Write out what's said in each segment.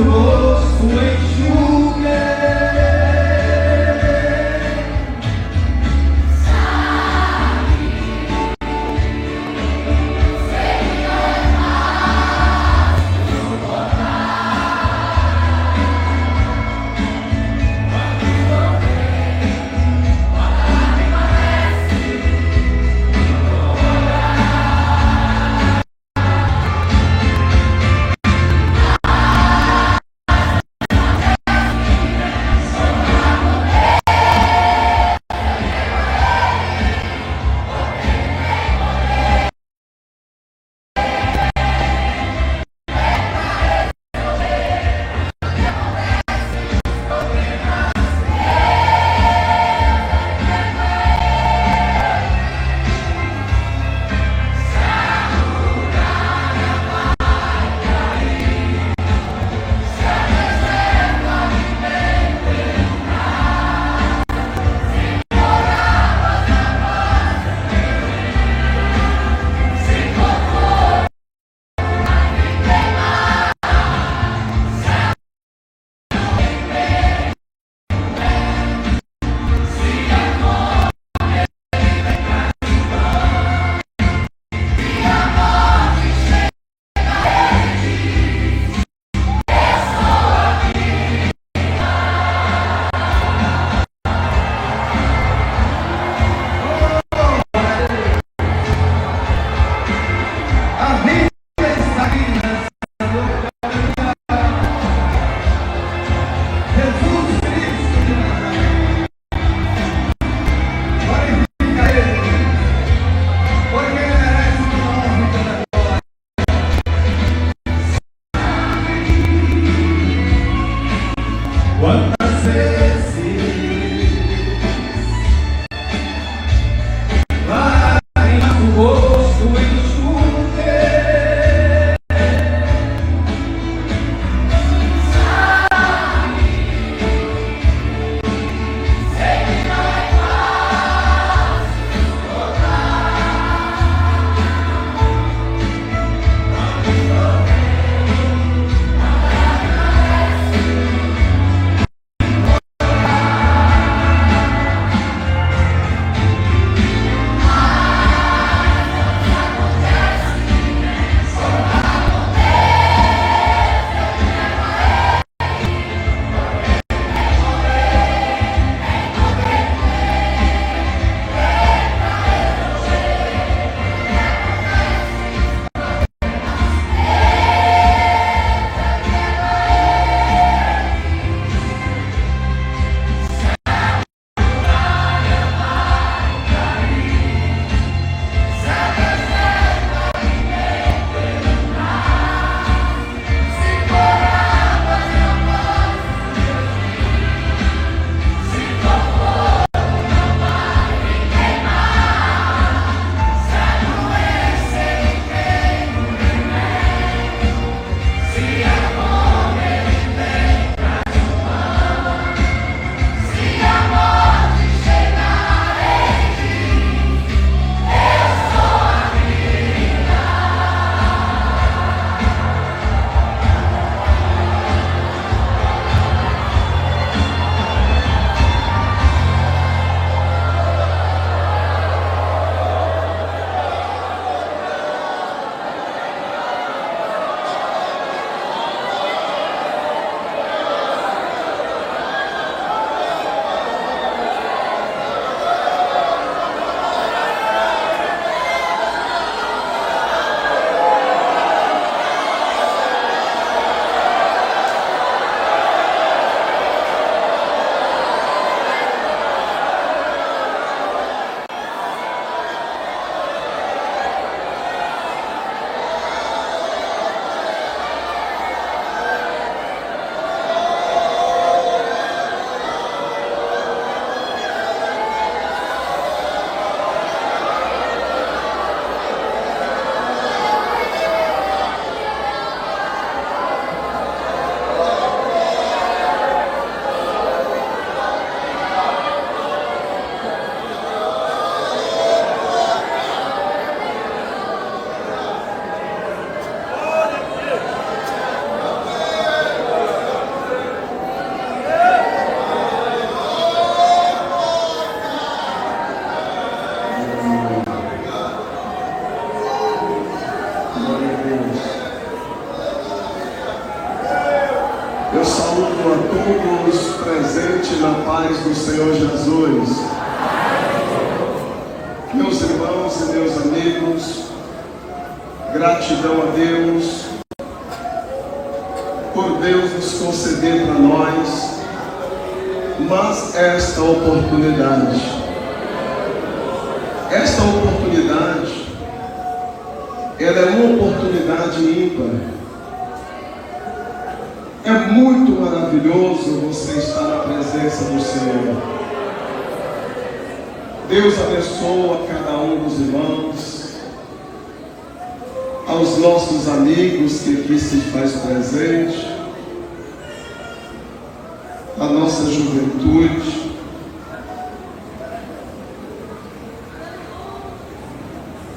rosto enxuguei. Eu saúdo a todos presentes na paz do Senhor Jesus. Meus irmãos e meus amigos, gratidão a Deus por Deus nos conceder para nós mais esta oportunidade. Esta oportunidade, ela é uma oportunidade ímpar. É muito maravilhoso você estar na presença do Senhor. Deus abençoa cada um dos irmãos, aos nossos amigos que aqui se faz presente, a nossa juventude.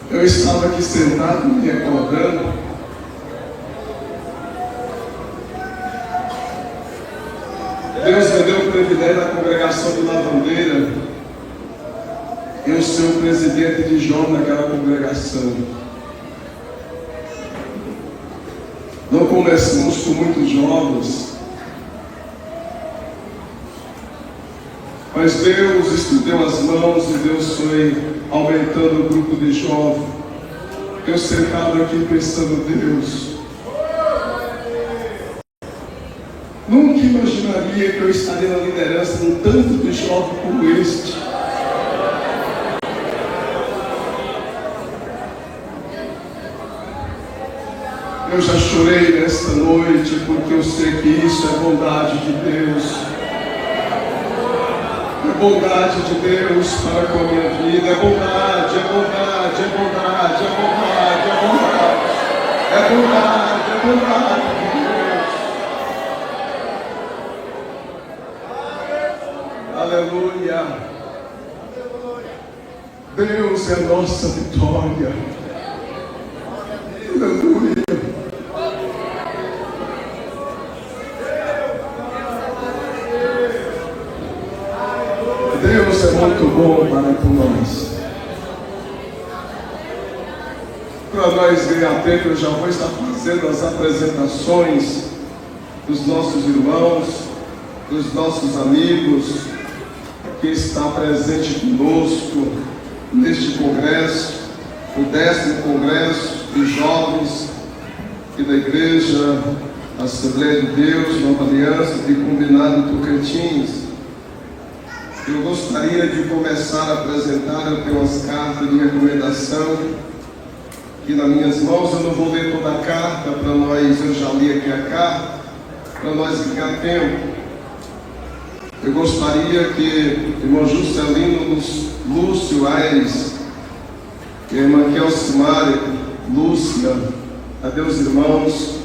Eu estava aqui sentado me recordando Deus me deu o privilégio da congregação de Lavandeira, eu ser o presidente de jovens naquela congregação. Não começamos com muitos jovens, mas Deus estendeu as mãos e Deus foi aumentando o grupo de jovens. Eu sentado aqui pensando, Deus, nunca imaginaria que eu estaria na liderança de um tanto de jovem como este. Eu já chorei nesta noite, porque eu sei que isso é bondade de Deus. É bondade de Deus para com a minha vida. É bondade, é bondade, é bondade, é bondade, é bondade. É bondade, é bondade de Deus. Aleluia. Deus é a nossa vitória. Aleluia. Deus é muito bom para com nós. Para nós ganhar tempo, eu já vou estar fazendo as apresentações dos nossos irmãos, dos nossos amigos que está presente conosco neste congresso, o 10º Congresso de Jovens e da Igreja Assembleia de Deus, Nova Aliança de Combinado Tocantins. Eu gostaria de começar a apresentar, eu tenho umas cartas de recomendação aqui nas minhas mãos. Eu não vou ler toda a carta para nós, eu já li aqui a carta, para nós ganhar tempo. Eu gostaria que o irmão Juscelino Lúcio Aires e a irmã Kelsimari Lúcia, cadê os irmãos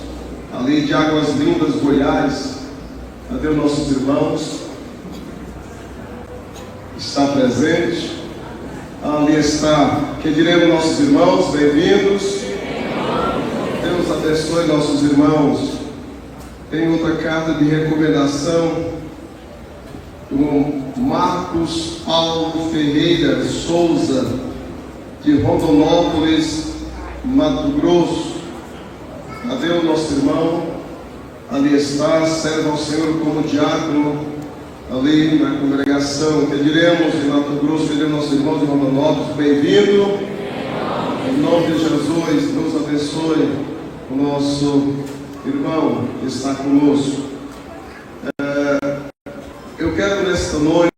ali de Águas Lindas, Goiás, cadê os nossos irmãos? Está presente. Ali está. Que diremos nossos irmãos, bem-vindos. Deus abençoe nossos irmãos. Tem outra carta de recomendação do Marcos Paulo Ferreira Souza, de Rondonópolis, Mato Grosso. Cadê o nosso irmão? Ali está, serve ao Senhor como diácono ali na congregação. Que diremos em Mato Grosso, que diremos nossos irmãos de Rondonópolis, bem-vindo. Em nome de Jesus, Deus abençoe o nosso irmão que está conosco. Eu quero nesta noite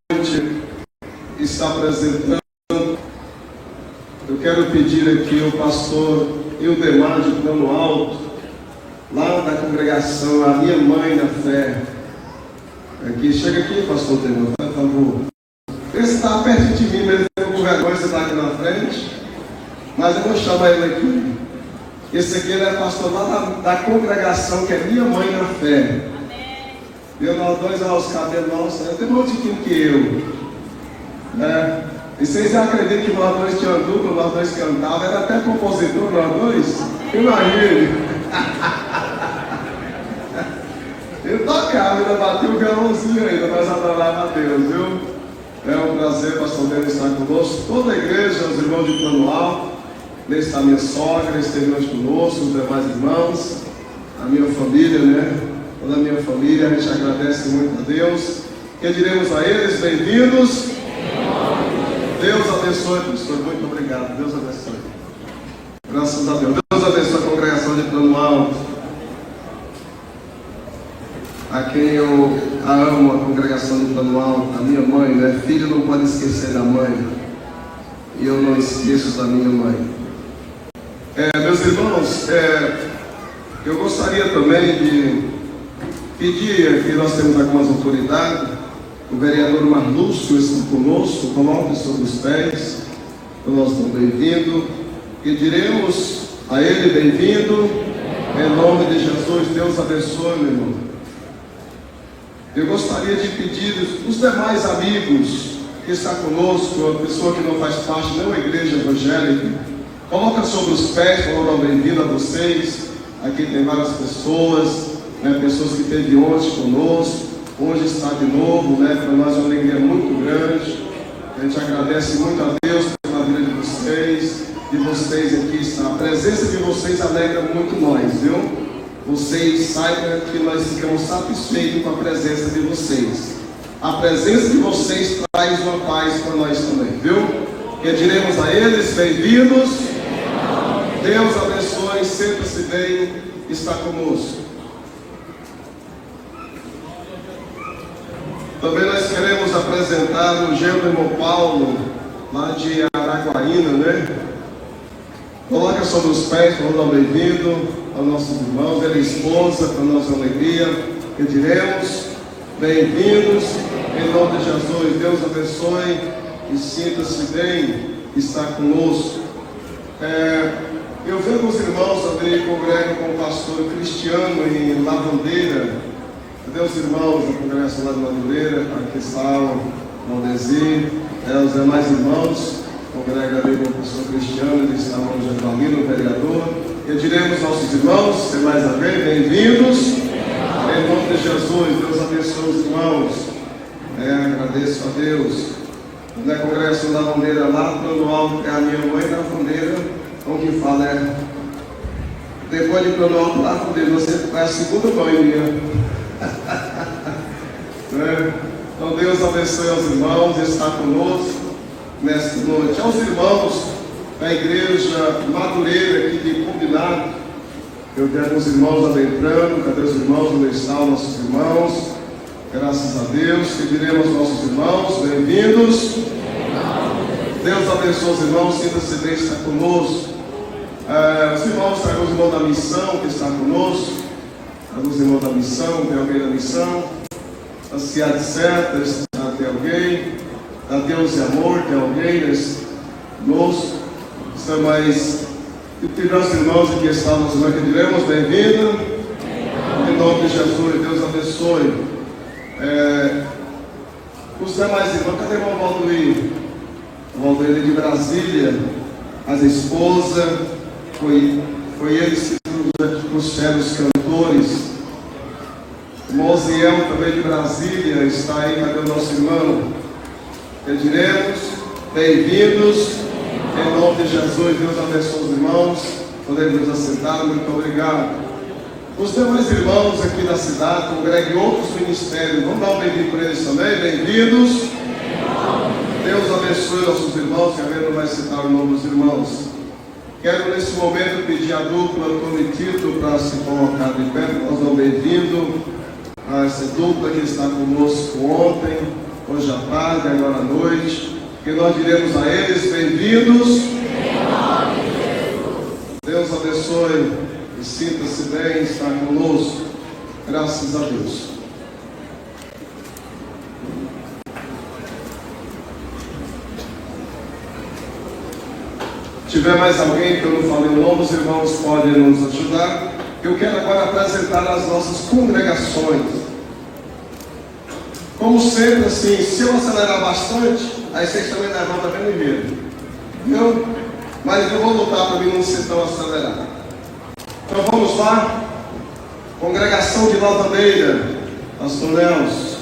estar apresentando, eu quero pedir aqui ao pastor Ildemar de Plano Alto, lá da congregação A Minha Mãe na Fé. Aqui, chega aqui, pastor Ildemar, por favor. Esse está perto de mim, mas eu com vergonha de estar aqui na frente, mas eu vou chamar ele aqui. Esse aqui ele é pastor lá da congregação que é Minha Mãe na Fé. Eu, nós dois, os cabelos nossos, tem mais tiquinho que eu. E vocês acreditam que nós dois tínhamos dupla, nós dois cantávamos, era até compositor, nós dois? Imagine! Eu tocava, ainda bati o violãozinho ainda, mas adorava a Deus, viu? É um prazer, pastor Deus, estar conosco. Toda a igreja, os irmãos de Plano Alto, nesse está minha sogra, esteve hoje conosco, os demais irmãos, a minha família, né? toda a minha família, a gente agradece muito a Deus. Que diremos a eles, bem-vindos. Deus abençoe, pastor, muito obrigado, Deus abençoe. Graças a Deus. Deus abençoe a congregação de Plano Alto, a quem eu amo, a congregação de Plano Alto, a minha mãe, né? Filho não pode esquecer da mãe, e eu não esqueço da minha mãe. Meus irmãos, eu gostaria também de pedir, aqui nós temos algumas autoridades, o vereador Marlúcio está conosco, coloque sobre os pés, nós estamos bem-vindos, e diremos a ele bem-vindo, em nome de Jesus. Deus abençoe, meu irmão. Eu gostaria de pedir os demais amigos que estão conosco, a pessoa que não faz parte de nenhuma igreja evangélica, coloca sobre os pés, falando bem-vindo a vocês. Aqui tem várias pessoas, né, pessoas que esteve ontem conosco, hoje está de novo, né? Para nós é uma alegria muito grande. A gente agradece muito a Deus pela vida de vocês aqui está. A presença de vocês alegra muito nós, viu? Vocês saibam que nós ficamos satisfeitos com a presença de vocês. A presença de vocês traz uma paz para nós também, viu? Que diremos a eles, bem-vindos. Deus abençoe, sempre-se bem, está conosco. Também nós queremos apresentar o Gilberto Paulo, lá de Araguaína, né? Coloca sobre os pés, falando bem-vindo aos nossos irmãos, ele é esposa, para nossa alegria, que diremos, bem-vindos, em nome de Jesus. Deus abençoe e sinta-se bem, está conosco. Eu vejo os irmãos também, congregam com o pastor Cristiano em Lavandeira. Cadê os irmãos da congregação lá de Lavandeira? Aqui está o Valdezinho, os demais irmãos, congrega ali com o pastor Cristiano, eles estavam já ali no vereador. E diremos nossos irmãos, se mais alguém, bem-vindos. Em nome de Jesus, Deus abençoe os irmãos. Agradeço a Deus. Na congregação da Lavandeira lá, Plano Alto, que é a minha mãe da Lavandeira, como que fala, depois de Plano Alto, Lavandeira, você é a segunda mãe minha. Então Deus abençoe aos irmãos, está conosco nesta noite. Aos irmãos da igreja Madureira aqui de Combinado, eu quero os irmãos adentrando. Cadê os irmãos? Onde estão nossos irmãos? Graças a Deus, pediremos aos nossos irmãos, bem-vindos. Deus abençoe os irmãos, sinta-se bem, está conosco. Os irmãos, os irmãos da missão que está conosco. Alguns irmãos da missão, tem alguém da missão? A Cidade Certa, tem alguém? A Deus e Amor, tem alguém conosco? São mais. E nossos irmãos aqui estamos, nós que diremos, bem-vindo. Em nome de Jesus, Deus abençoe. Os demais irmãos, cadê o irmão Valdoir? O Valdoir de Brasília, as esposas, foi eles que trouxeram os cantores. Moziel também de Brasília está aí, cadê o nosso irmão? Pediremos, bem-vindos, em nome de Jesus. Deus abençoe os irmãos, podemos nos assentar, muito obrigado. Os demais irmãos aqui da cidade, congreguem outros ministérios, vamos dar um bem-vindo para eles também, bem-vindos. Deus abençoe nossos irmãos, que a gente não vai citar o nome dos irmãos. Quero nesse momento pedir a dupla Cometido para se colocar de pé. Nós damos bem-vindo a essa dupla que está conosco ontem, hoje à tarde, agora à noite. Que nós diremos a eles, bem-vindos. Deus abençoe e sinta-se bem, está conosco. Graças a Deus. Se tiver mais alguém que eu não falei o nome, os irmãos podem nos ajudar. Eu quero agora apresentar as nossas congregações. Como sempre, assim, se eu acelerar bastante, aí vocês também levantam bem ligeiro. Viu? Mas eu vou lutar para mim não ser tão acelerado. Então vamos lá. Congregação de Lavandeira, pastor Nelson.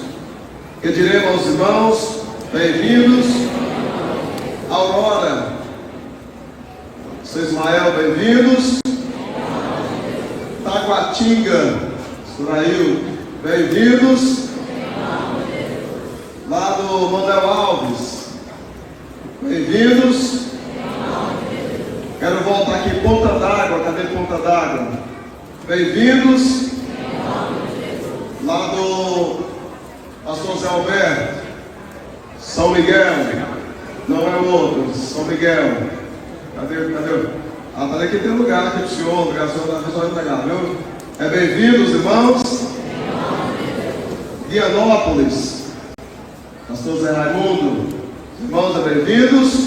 Que diremos aos irmãos, bem-vindos. Aurora, seu Ismael, bem-vindos. Taguatinga, Pastor Ailton, bem-vindos. Lá do Manuel Alves, bem-vindos. Quero voltar aqui, Ponta d'Água, cadê Ponta d'Água? Bem-vindos. Lá do Pastor Zé Alberto, São Miguel, não é o outro, São Miguel. Cadê? Ah, tá aqui, tem lugar aqui pro senhor, obrigação da pessoa entregar, viu? É bem-vindos, irmãos. Vianópolis, Pastor Zé Raimundo, irmãos, é bem-vindos.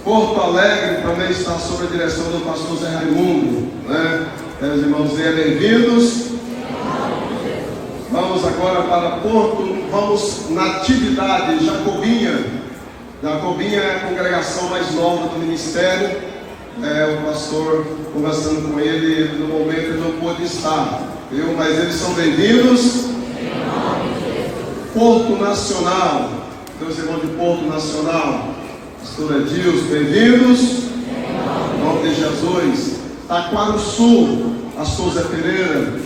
Porto Alegre também está sob a direção do Pastor Zé Raimundo, né? Os irmãos, bem-vindos. Vamos agora para Porto, vamos na atividade Jacobinha. Jacobinha é a congregação mais nova do ministério. O pastor, conversando com ele, no momento ele não pôde estar, viu? Mas eles são bem-vindos. Porto Nacional, meus irmãos de Porto Nacional, Pastor Edilson, bem-vindos. Em nome de Jesus. Taquaruçu, Pastor Zé Pereira,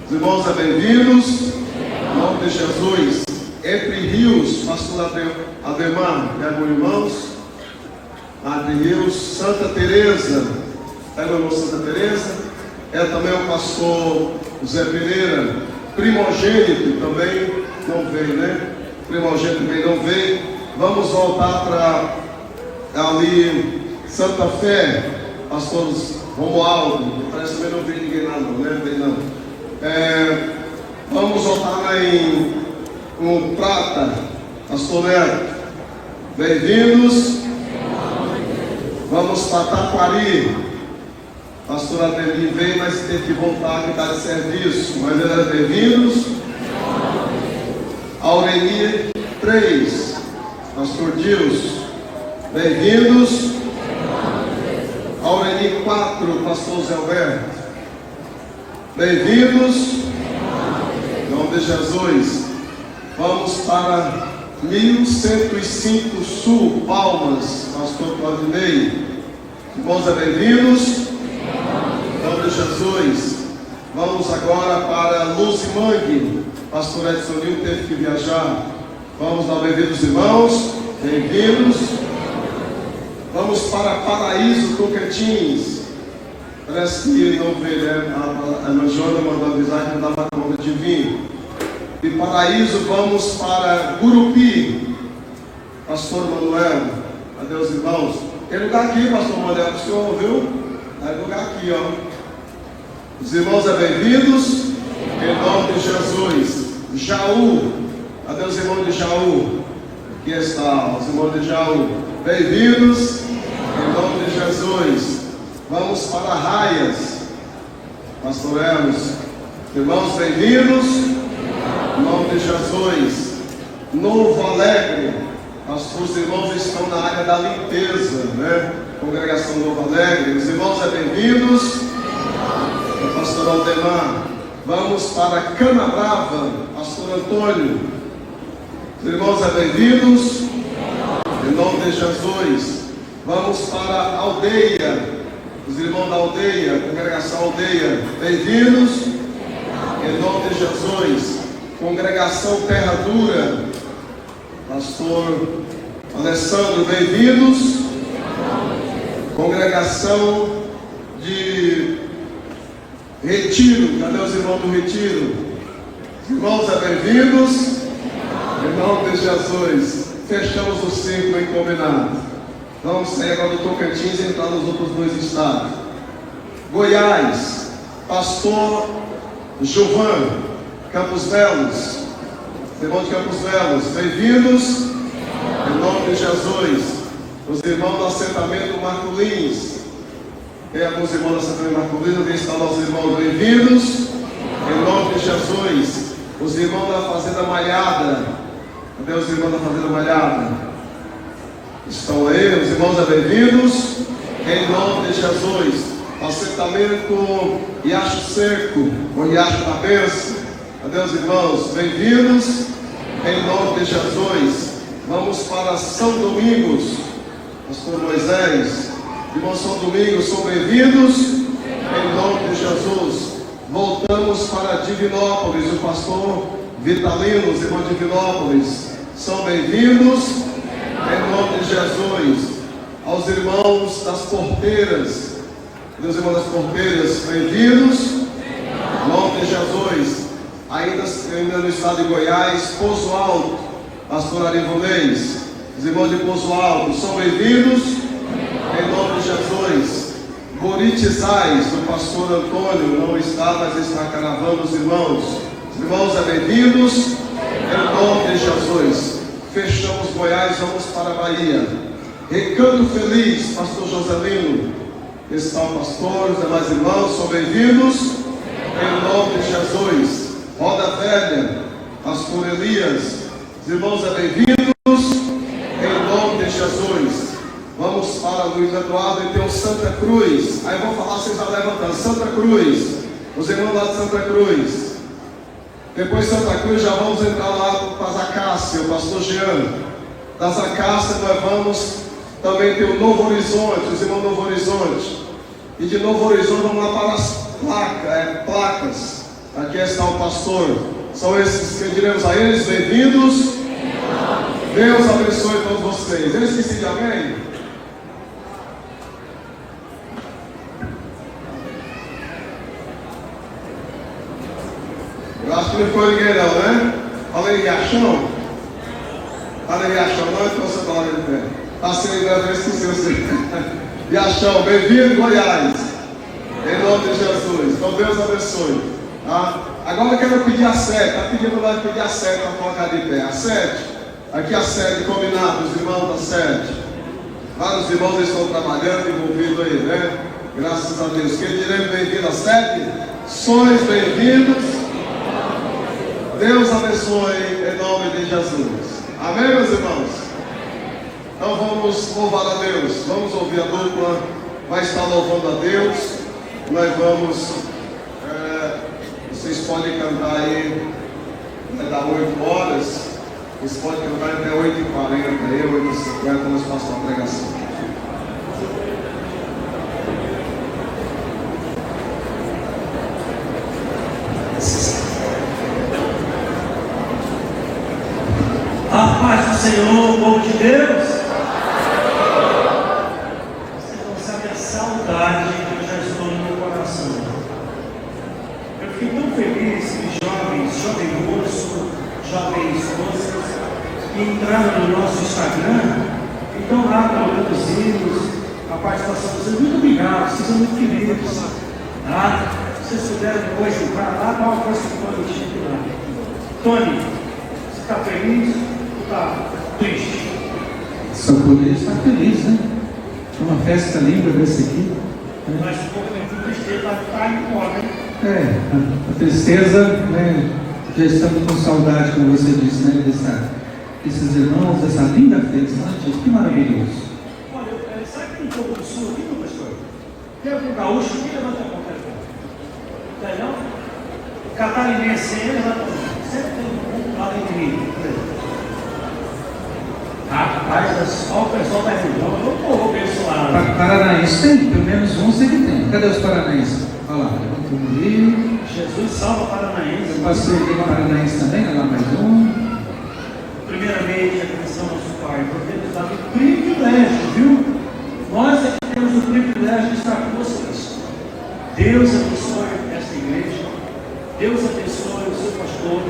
os irmãos, bem-vindos. Em nome de Jesus. Entre Rios, Pastor Ademar, pega irmãos. Entre Rios, Santa Teresa, pega o irmão Santa Teresa. É também o pastor Zé Pereira, primogênito também não veio, né? Primogênito também não veio. Vamos voltar para ali, Santa Fé, pastor Romualdo. Parece que também não veio ninguém lá, não, né? Veio não. Vamos voltar lá em Prata, Pastor Neto, bem-vindos. Vamos para Taquari, Pastor Adelim veio, mas teve que voltar que está de serviço, mas ele era bem-vindos. Aureli 3, Pastor Dilson, bem-vindos. Aureli 4, Pastor Zé Alberto, bem-vindos. Em nome de Jesus. Vamos para 1105 Sul, Palmas, Pastor Claudinei. Irmãos, bem-vindos. Em nome de Jesus. Vamos agora para Luzimangue. Pastor Edson Nil teve que viajar. Vamos dar bem-vindos, irmãos. Bem-vindos. Vamos para Paraíso, Tocantins. Parece que não veio, né? A irmã Joana mandou avisar que não dava conta de vir. De Paraíso vamos para Gurupi. Pastor Manuel, adeus, irmãos. Tem lugar aqui, Pastor Manuel, o senhor viu? Tem lugar aqui, ó. Os irmãos, bem-vindos. Em nome de Jesus. Jaú, adeus, irmãos de Jaú. Aqui está, os irmãos de Jaú. Bem-vindos. Em nome de Jesus. Vamos para Raias, Pastor Elos. Irmãos, bem-vindos. Em nome de Jesus. Novo Alegre, os irmãos estão na área da limpeza, né? Congregação Novo Alegre. Os irmãos, bem-vindos. O Pastor Aldemar. Vamos para Canabrava, Pastor Antônio. Os irmãos, bem-vindos. Em nome de Jesus. Vamos para a Aldeia. Os irmãos da Aldeia, congregação Aldeia, bem-vindos. Em nome de Jesus. Congregação Terra Dura, Pastor Alessandro, bem-vindos. Congregação de Retiro, cadê os irmãos do Retiro? Irmãos, bem-vindos. Em nome de Jesus. Fechamos o círculo em combinado. Vamos sair agora do Tocantins e entrar nos outros dois estados. Goiás, Pastor Giovan, Campos Belos. Irmãos de Campos Belos, bem-vindos. Em nome de Jesus. Os irmãos do assentamento Marcolins. Tem alguns irmãos do assentamento Marcolins, alguém está lá, os irmãos bem-vindos. Em nome de Jesus. Os irmãos da Fazenda Malhada. Cadê os irmãos da Fazenda Malhada? Estão aí, os irmãos bem-vindos. Em nome de Jesus. Assentamento Riacho Seco, o Riacho da Bênção. Adeus, irmãos, bem-vindos. Em nome de Jesus. Vamos para São Domingos. Pastor Moisés. Irmãos São Domingos, são bem-vindos. Em nome de Jesus. voltamos para Divinópolis. O pastor Vitalino, os irmãos de Divinópolis, são bem-vindos em nome de Jesus. Aos irmãos das porteiras, meus irmãos das porteiras, bem-vindos em nome de Jesus. Ainda no estado de Goiás, Poço Alto, pastor Arivonês, os irmãos de Poço Alto, são bem-vindos em nome de Jesus. Boritizais, do pastor Antônio, não está, mas está caravando os irmãos. Os irmãos, bem-vindos em nome de Jesus. Fechamos Goiás, vamos para a Bahia. Recanto Feliz, pastor Joselino, está o pastor, os demais irmãos, são bem-vindos em nome de Jesus. Roda Velha, pastor Elias, os irmãos, bem-vindos em nome de Jesus. Vamos para Luiz Eduardo e tem o Santa Cruz. Aí eu vou falar, vocês já levantando. Santa Cruz, os irmãos lá de Santa Cruz. Depois de Santa Cruz já vamos entrar lá para Zacácia, o pastor Jean. Da Zacácia nós vamos também ter o Novo Horizonte, os irmãos do Novo Horizonte. E de Novo Horizonte vamos lá para as placas. Aqui está o pastor. São esses que diremos a eles, bem-vindos. Deus abençoe todos vocês. Eu esqueci de alguém? Eu acho que não foi ninguém não, né? Falei Riachão? Falei Riachão, não, então você fala de pé. Passei, eu esqueci você. Riachão, bem-vindo, Goiás. Em nome de Jesus. Então Deus abençoe. Tá? Agora eu quero pedir a sede. Está pedindo lá de pedir a sede para colocar de pé. A sede. Aqui a sede, combinado, os irmãos da sede. Vários irmãos estão trabalhando, envolvidos aí, né? Graças a Deus. Quem diremos bem-vindo à sede? Sois bem-vindos. Deus abençoe em nome de Jesus. Amém, meus irmãos? Então vamos louvar a Deus. Vamos ouvir a dupla. Vai estar louvando a Deus. Nós vamos. Vocês podem cantar aí. Vai dar 8 horas. Vocês podem cantar até 8h40, 8h50. Nós passamos a pregação. A paz do Senhor, povo de Deus. Vocês não sabem a saudade que eu já estou no meu coração. Eu fiquei tão feliz que jovem moço, jovens moças, que entraram no nosso Instagram e estão lá colocando os hinos, a participação de vocês. Muito obrigado, vocês são muito queridos. Tá? Se vocês puderem depois entrar lá, dá uma coisa que pode te lá. Tony, você está feliz? Está triste. Só poderia estar feliz, né? Uma festa linda desse aqui. Mas um pouco de tristeza está embora, né? A tristeza, né? Já estamos com saudade, como você disse, né? Desses irmãos, dessa linda festa, né? Que maravilhoso. Olha, sabe que tem um pouco do sul aqui, meu pastor? Tem algum gaúcho aqui? Levanta a mão, cara. Não? Catarinense, levanta a mão. Sempre tem um lado entre mim. Rapaz, olha o pessoal da região, eu vou abençoar. Paranaense tem, pelo menos um sei que tem. Cadê os paranaenses? Olha lá, levanta ali. Jesus salva paranaense. Passei aqui paranaense também, olha lá mais um. Primeiramente, agradeçamos ao nosso Pai por ter nos dado o privilégio, viu? Nós é que temos o privilégio de estar com vocês. Deus abençoe esta igreja. Deus abençoe o seu pastor.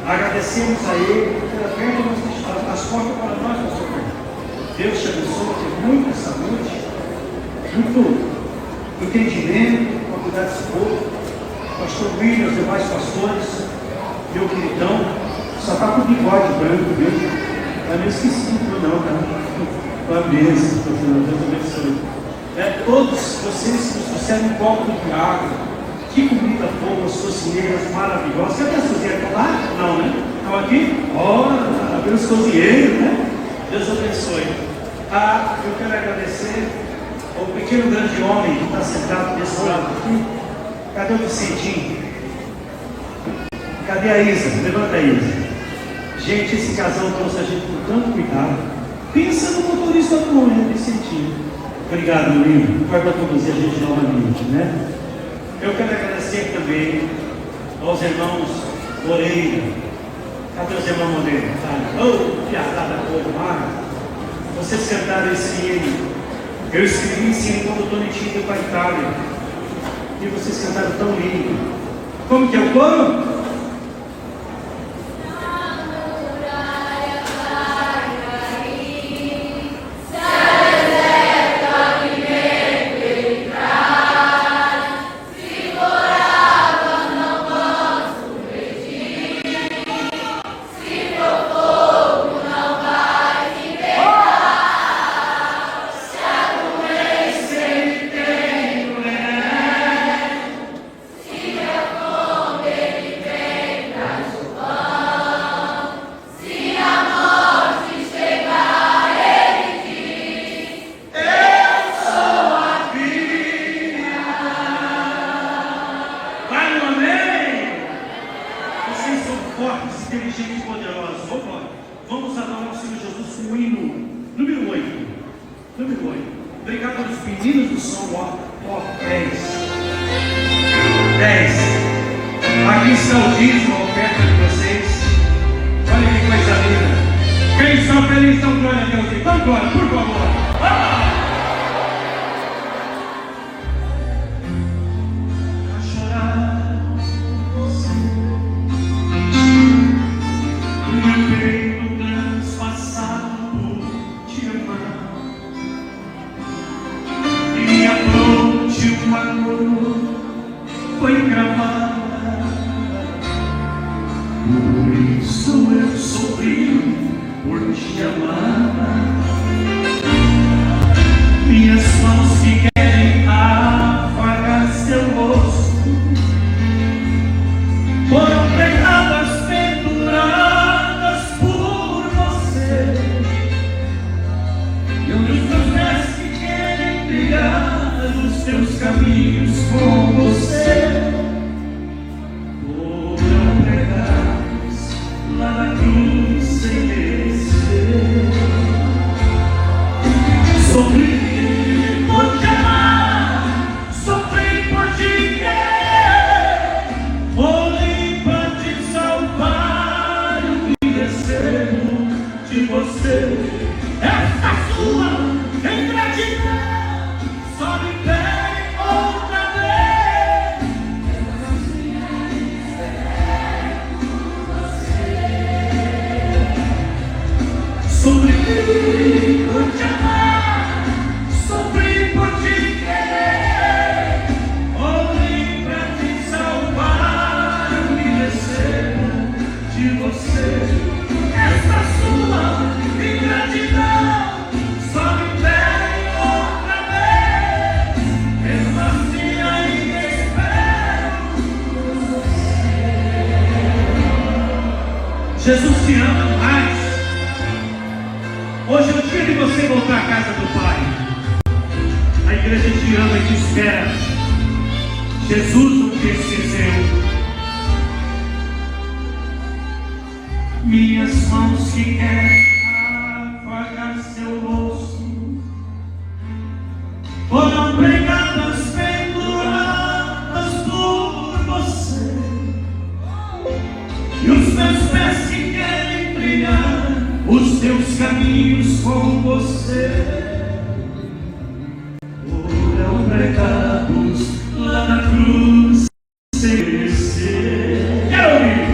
Agradecemos a Ele por ter aberto as portas para nós, pastor. Deus te abençoe, ter muita saúde, muito entendimento, para cuidar desse povo. Pastor William, os demais pastores, meu queridão, só está com o bigode branco, viu? Não é esquecido, não, tá? Uma bênção, Deus abençoe. Todos vocês que nos trouxeram um copo de água. Que comida boa, as cozinheiras maravilhosas. Cadê as cozinheiras? Estão lá? Não, né? Estão aqui? Olha, abriu os cozinheiros, né? Deus abençoe. Eu quero agradecer ao pequeno grande homem que está sentado desse lado aqui. Cadê o Vicentinho? Cadê a Isa? Levanta a Isa. Gente, esse casal trouxe a gente com tanto cuidado. Pensa no motorista do homem, Vicentinho. Obrigado, meu lindo. Vai para conduzir a gente novamente, né? Eu quero agradecer também aos irmãos Moreira. Cadê os irmãos Moreira? Oh, piada boa. Vocês cantaram esse hino. Eu escrevi esse hino quando estou indo para a Itália. E vocês cantaram tão lindo. Como que é o coro? Jesus te ama demais. Hoje é o dia de você voltar à casa do Pai. A igreja te ama e te espera. Jesus não te esqueceu. Minhas mãos que querem afagar seu rosto foram pregadas, penduradas por você. E os meus pés que querem trilhar os teus caminhos com você foram pregados lá na cruz sem merecer. Quero ouvir.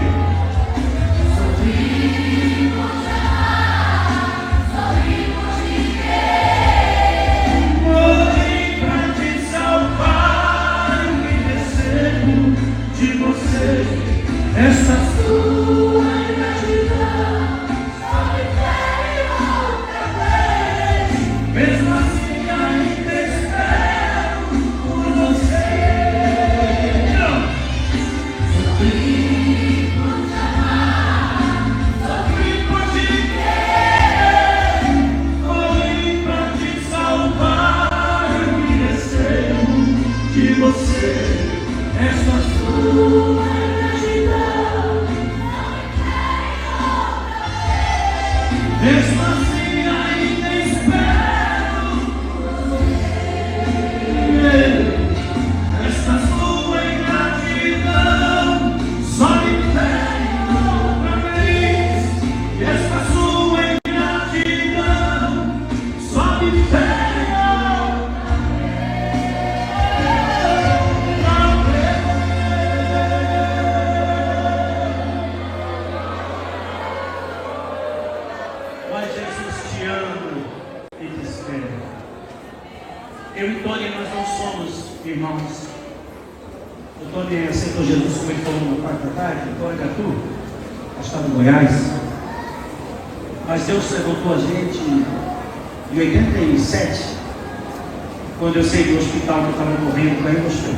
Morri pra te salvar, eu me recebo de você. Essa sua gratidão só me fere outra vez. Mesmo assim ainda espero por você. Sofri por te amar, sofri por te querer. Morri pra te salvar, eu me recebo de você. Essa sua gratidão Irmãos, o Tony aceitou Jesus, como ele falou na quarta tarde, o Tony Gatu, estado de Goiás. Mas Deus levantou a gente em 87, quando eu saí do hospital, que eu estava morrendo para ir ao hospital.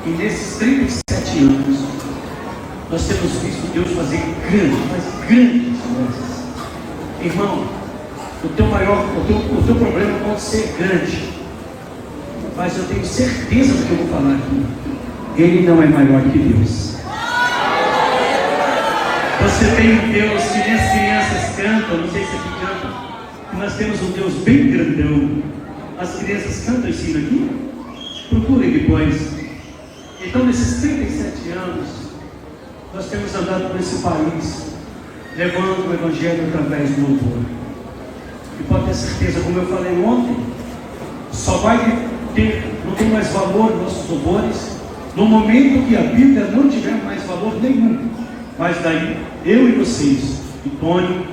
E nesses 37 anos, nós temos visto Deus fazer grandes coisas. Irmão, o teu problema pode ser grande, mas eu tenho certeza do que eu vou falar aqui. Ele não é maior que Deus. Você tem um Deus que nem as crianças cantam, não sei se aqui cantam, nós temos um Deus bem grandão. As crianças cantam esse hino aqui? Procurem depois. Então, nesses 37 anos, nós temos andado por esse país, levando o Evangelho através do louvor. E pode ter certeza, como eu falei ontem, só vai ter, não tem mais valor nossos louvores no momento que a Bíblia não tiver mais valor nenhum. Mas daí, eu e vocês, e Tony,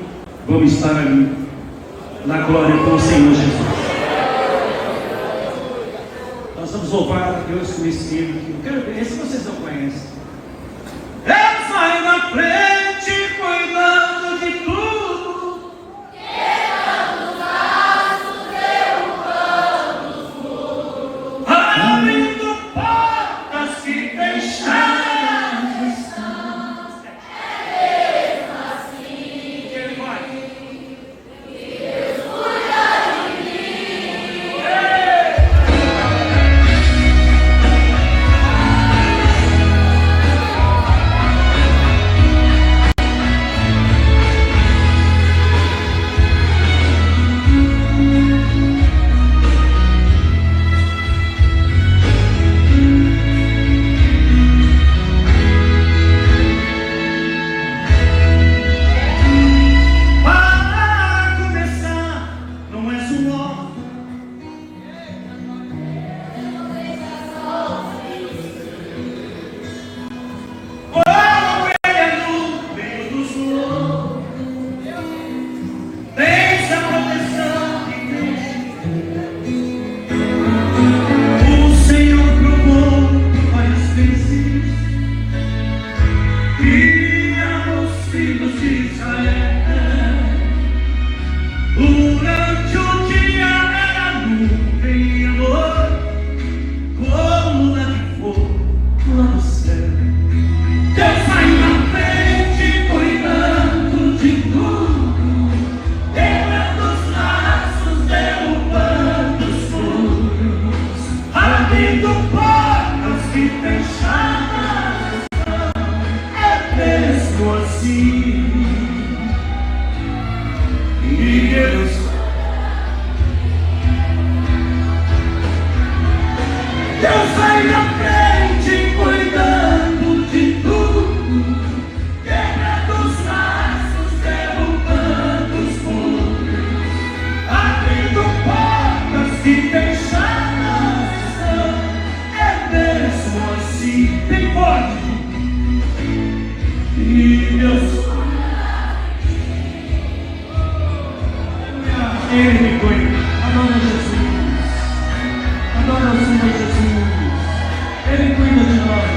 vamos estar ali, na glória com o Senhor Jesus. Nós vamos louvar a Deus com esse livro aqui. Eu quero ver, esse vocês não conhecem. Deus vai na frente, cuidando de tudo. Quebrando os laços, derrubando os muros. Abrindo portas que fecharam. Ele me cuida. Adora Jesus. Adora o Senhor Jesus. Ele cuida de nós.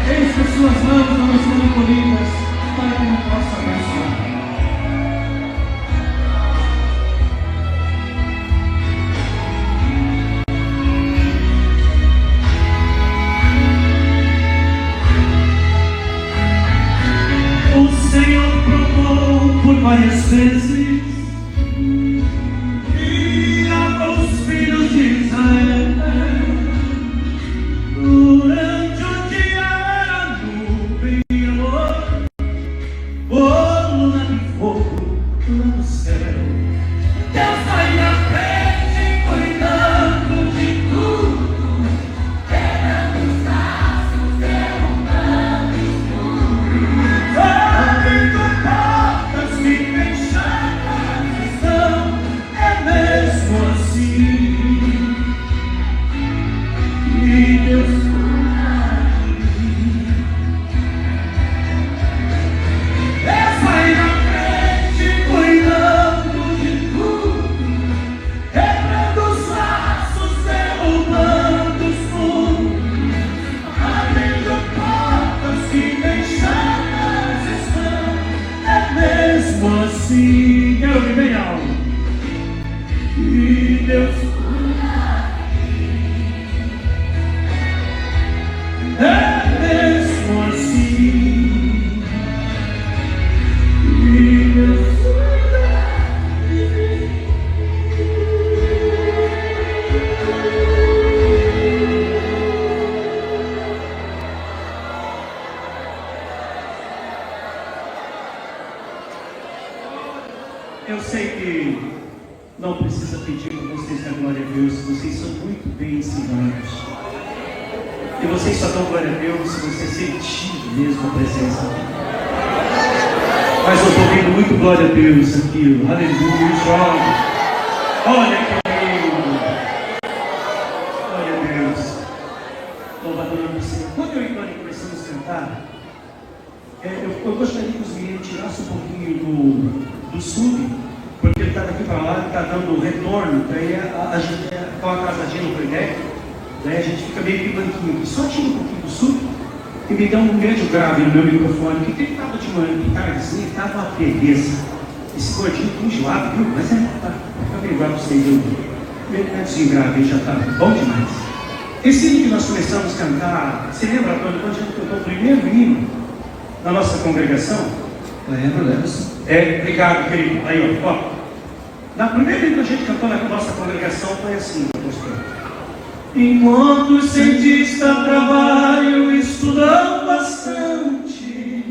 Eis que suas mãos não estão encolhidas para que não possa abençoar. O Senhor provou por várias vezes e aos filhos de Israel durante o dia era nuvem Eu sei que não precisa pedir para vocês dar glória a Deus, vocês são muito bem ensinados. E vocês só dão glória a Deus se você sentir mesmo a presença. Mas eu estou ouvindo muito glória a Deus aqui. Aleluia, jovem. Olha que lindo. Glória a Deus. Louvado ao Senhor. Quando eu e Glória começamos a cantar, eu gostaria que os meninos tirassem um pouquinho do sub, porque ele está daqui para lá, ele está dando retorno, daí a gente está atrasadinha no playback, daí a gente fica meio que banquinho aqui. Só tira um pouquinho do sub e me dá um médio grave no meu microfone, porque ele estava de manhã, de tardezinha, estava uma beleza. Esse gordinho tá enjoado, viu? Mas tá averiguar para vocês, viu? Médiozinho grave, já está bom demais. Esse hino que nós começamos a cantar, você lembra quando a gente cantou o primeiro hino na nossa congregação? Lembro. Obrigado, querido. Aí, ó. Na primeira vez que a gente cantou na nossa congregação foi assim, pastor. Enquanto os cientistas trabalham estudando bastante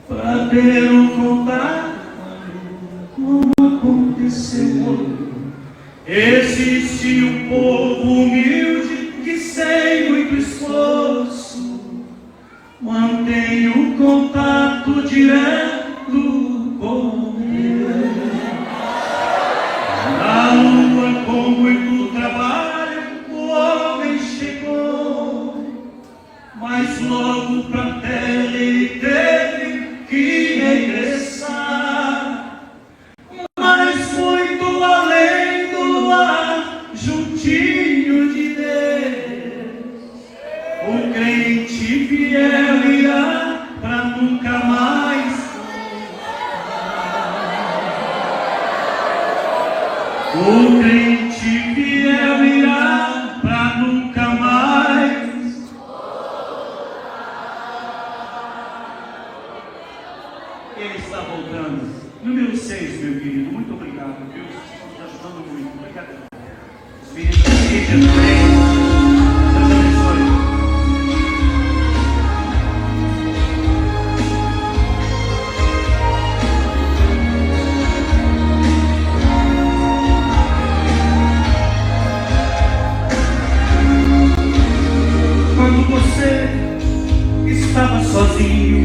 para ter um contato como aconteceu, existe um povo humilde que sem muito esforço mantém um contato direto com Deus. Na lua, com muito trabalho, o homem chegou, mas logo pra terra ele teve que regressar. Mas muito além do ar, juntinho de Deus, o crente fiel irá pra nunca mais voltar. O crente fiel irá pra nunca mais voltar. Ele está voltando. Número 6, meu querido. Muito obrigado, viu? Vocês estão nos ajudando muito. Obrigado. Os meninos da igreja também. Deus abençoe. Quando você estava sozinho,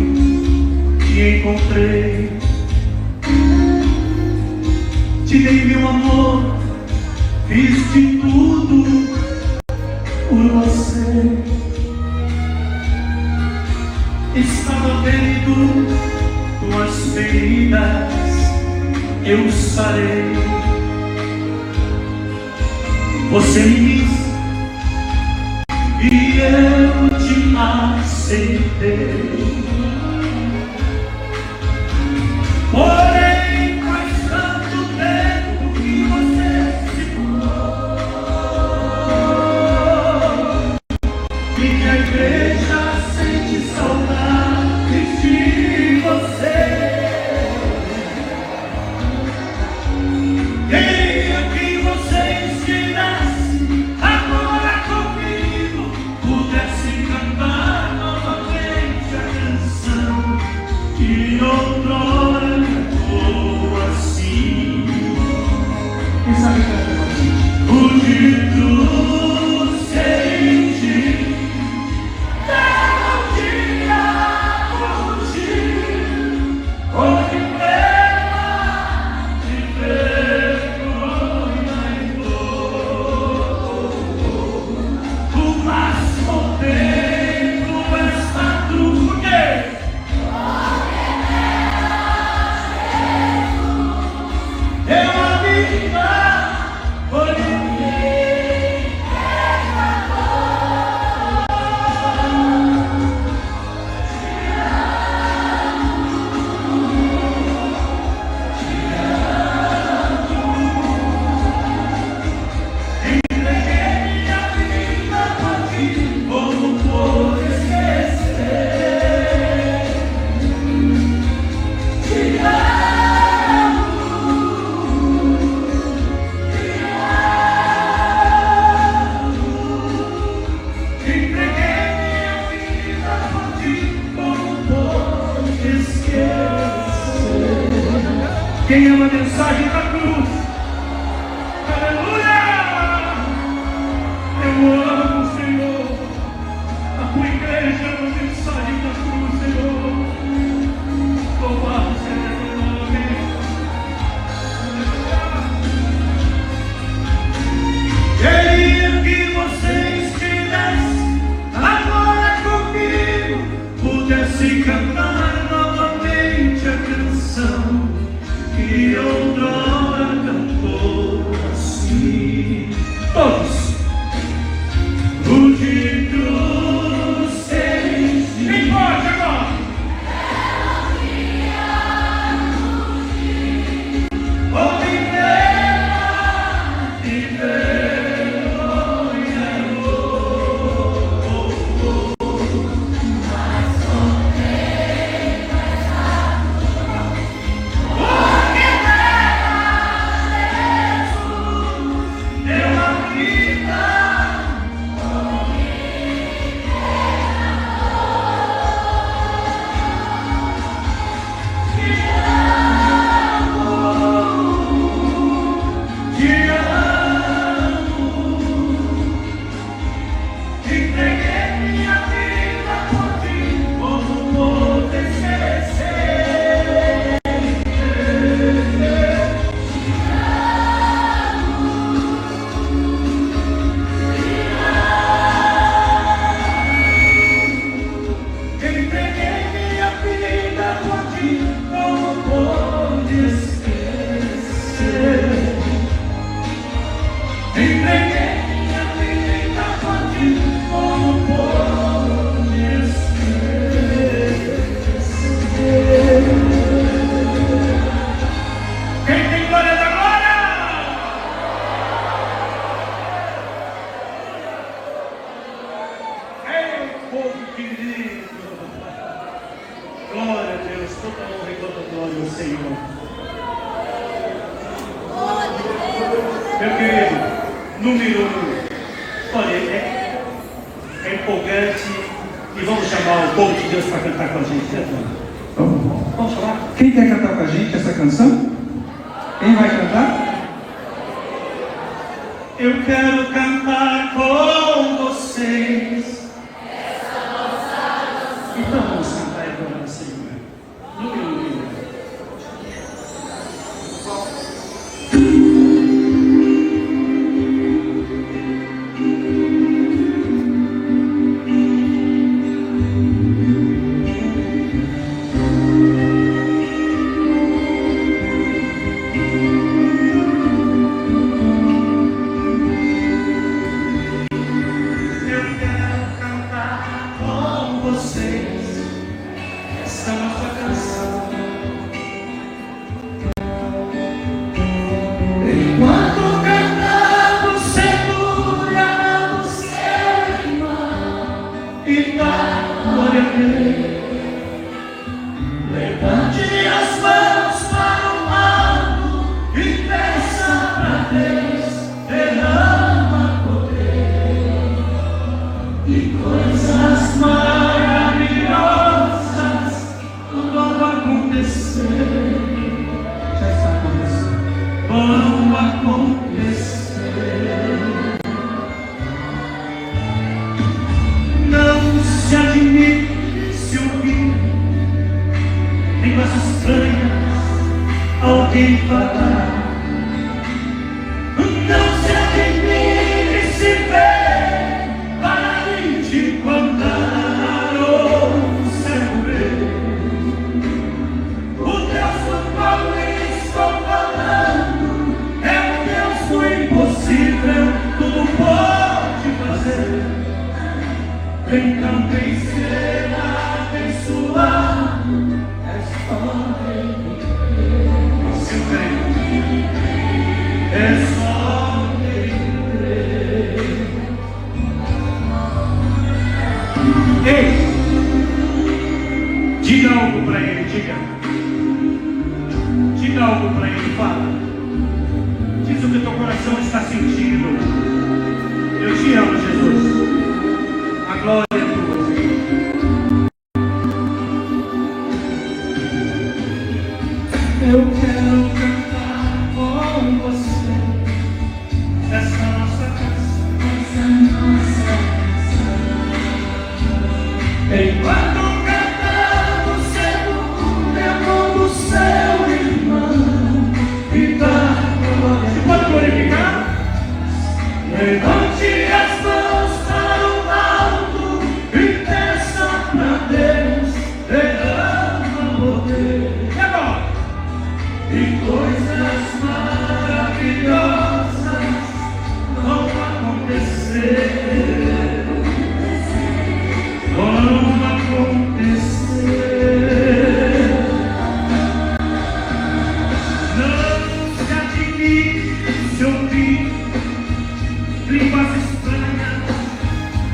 te encontrei, te dei meu amor, fiz de tudo por você. Estava vendo tuas feridas, eu sarei. Você me disse e eu te aceitei. Porém, faz tanto tempo que você se mudou, e a igreja sente saudade de você. Queria que você ensinasse agora comigo, pudesse cantar novamente a canção que outrora cantou assim. Quem sabe cantar com a gente? O que tu sente, cada dia Quem ama a mensagem da cruz? Aleluia! Eu amo o Senhor. A tua igreja ama a mensagem da cruz, Senhor. Louvado seja o teu nome. Queria que você estivesse agora comigo, pudesse cantar novamente a canção que outrora cantou assim. Todos. O de cruz seis. Quem pode agora? Meu querido, número 1. Olha, é empolgante. E vamos chamar o povo de Deus para cantar com a gente, né? Vamos chamar? Quem quer cantar com a gente essa canção? Quem vai cantar? Eu quero cantar com vocês. Então vamos cantar agora, Senhor. Número 1. Levante as mãos para o alto e peça para Deus, derrama poder e coisas maravilhosas vão acontecer. Já está acontecendo. Vão acontecer. Não se admire se ouvir línguas estranhas alguém falar. Não se admire se ver paralítico andar ou cego ver. O Deus do qual estou falando é o Deus do impossível, tudo pode fazer. Vem também ser abençoado, é só crer. Se eu creio, é só crer. Ei, diga algo para ele, diga. Diga algo para ele, fala. Diz o que teu coração está sentindo. Eu te amo, Jesus. A glória é tua, Senhor. Eu quero cantar. Enquanto cantamos, lembrando o seu irmão, e dá. Você pode glorificar? Levante as mãos para o alto e peça para Deus, derrama poder. E agora? E coisas maravilhosas vão acontecer. Vão acontecer. Não se admire se ouvir línguas estranhas,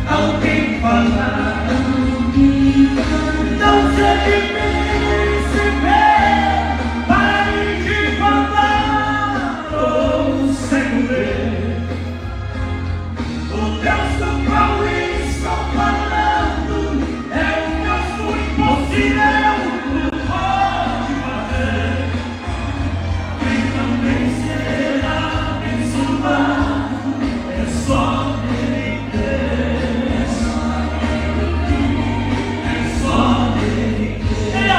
alguém falar. Não se admire se ver, pare de falar, ou cego ver. O Deus do qual estou falando é o Deus do impossível, pode fazer. Quem também será abençoado é só Ele ter. É só Ele ter.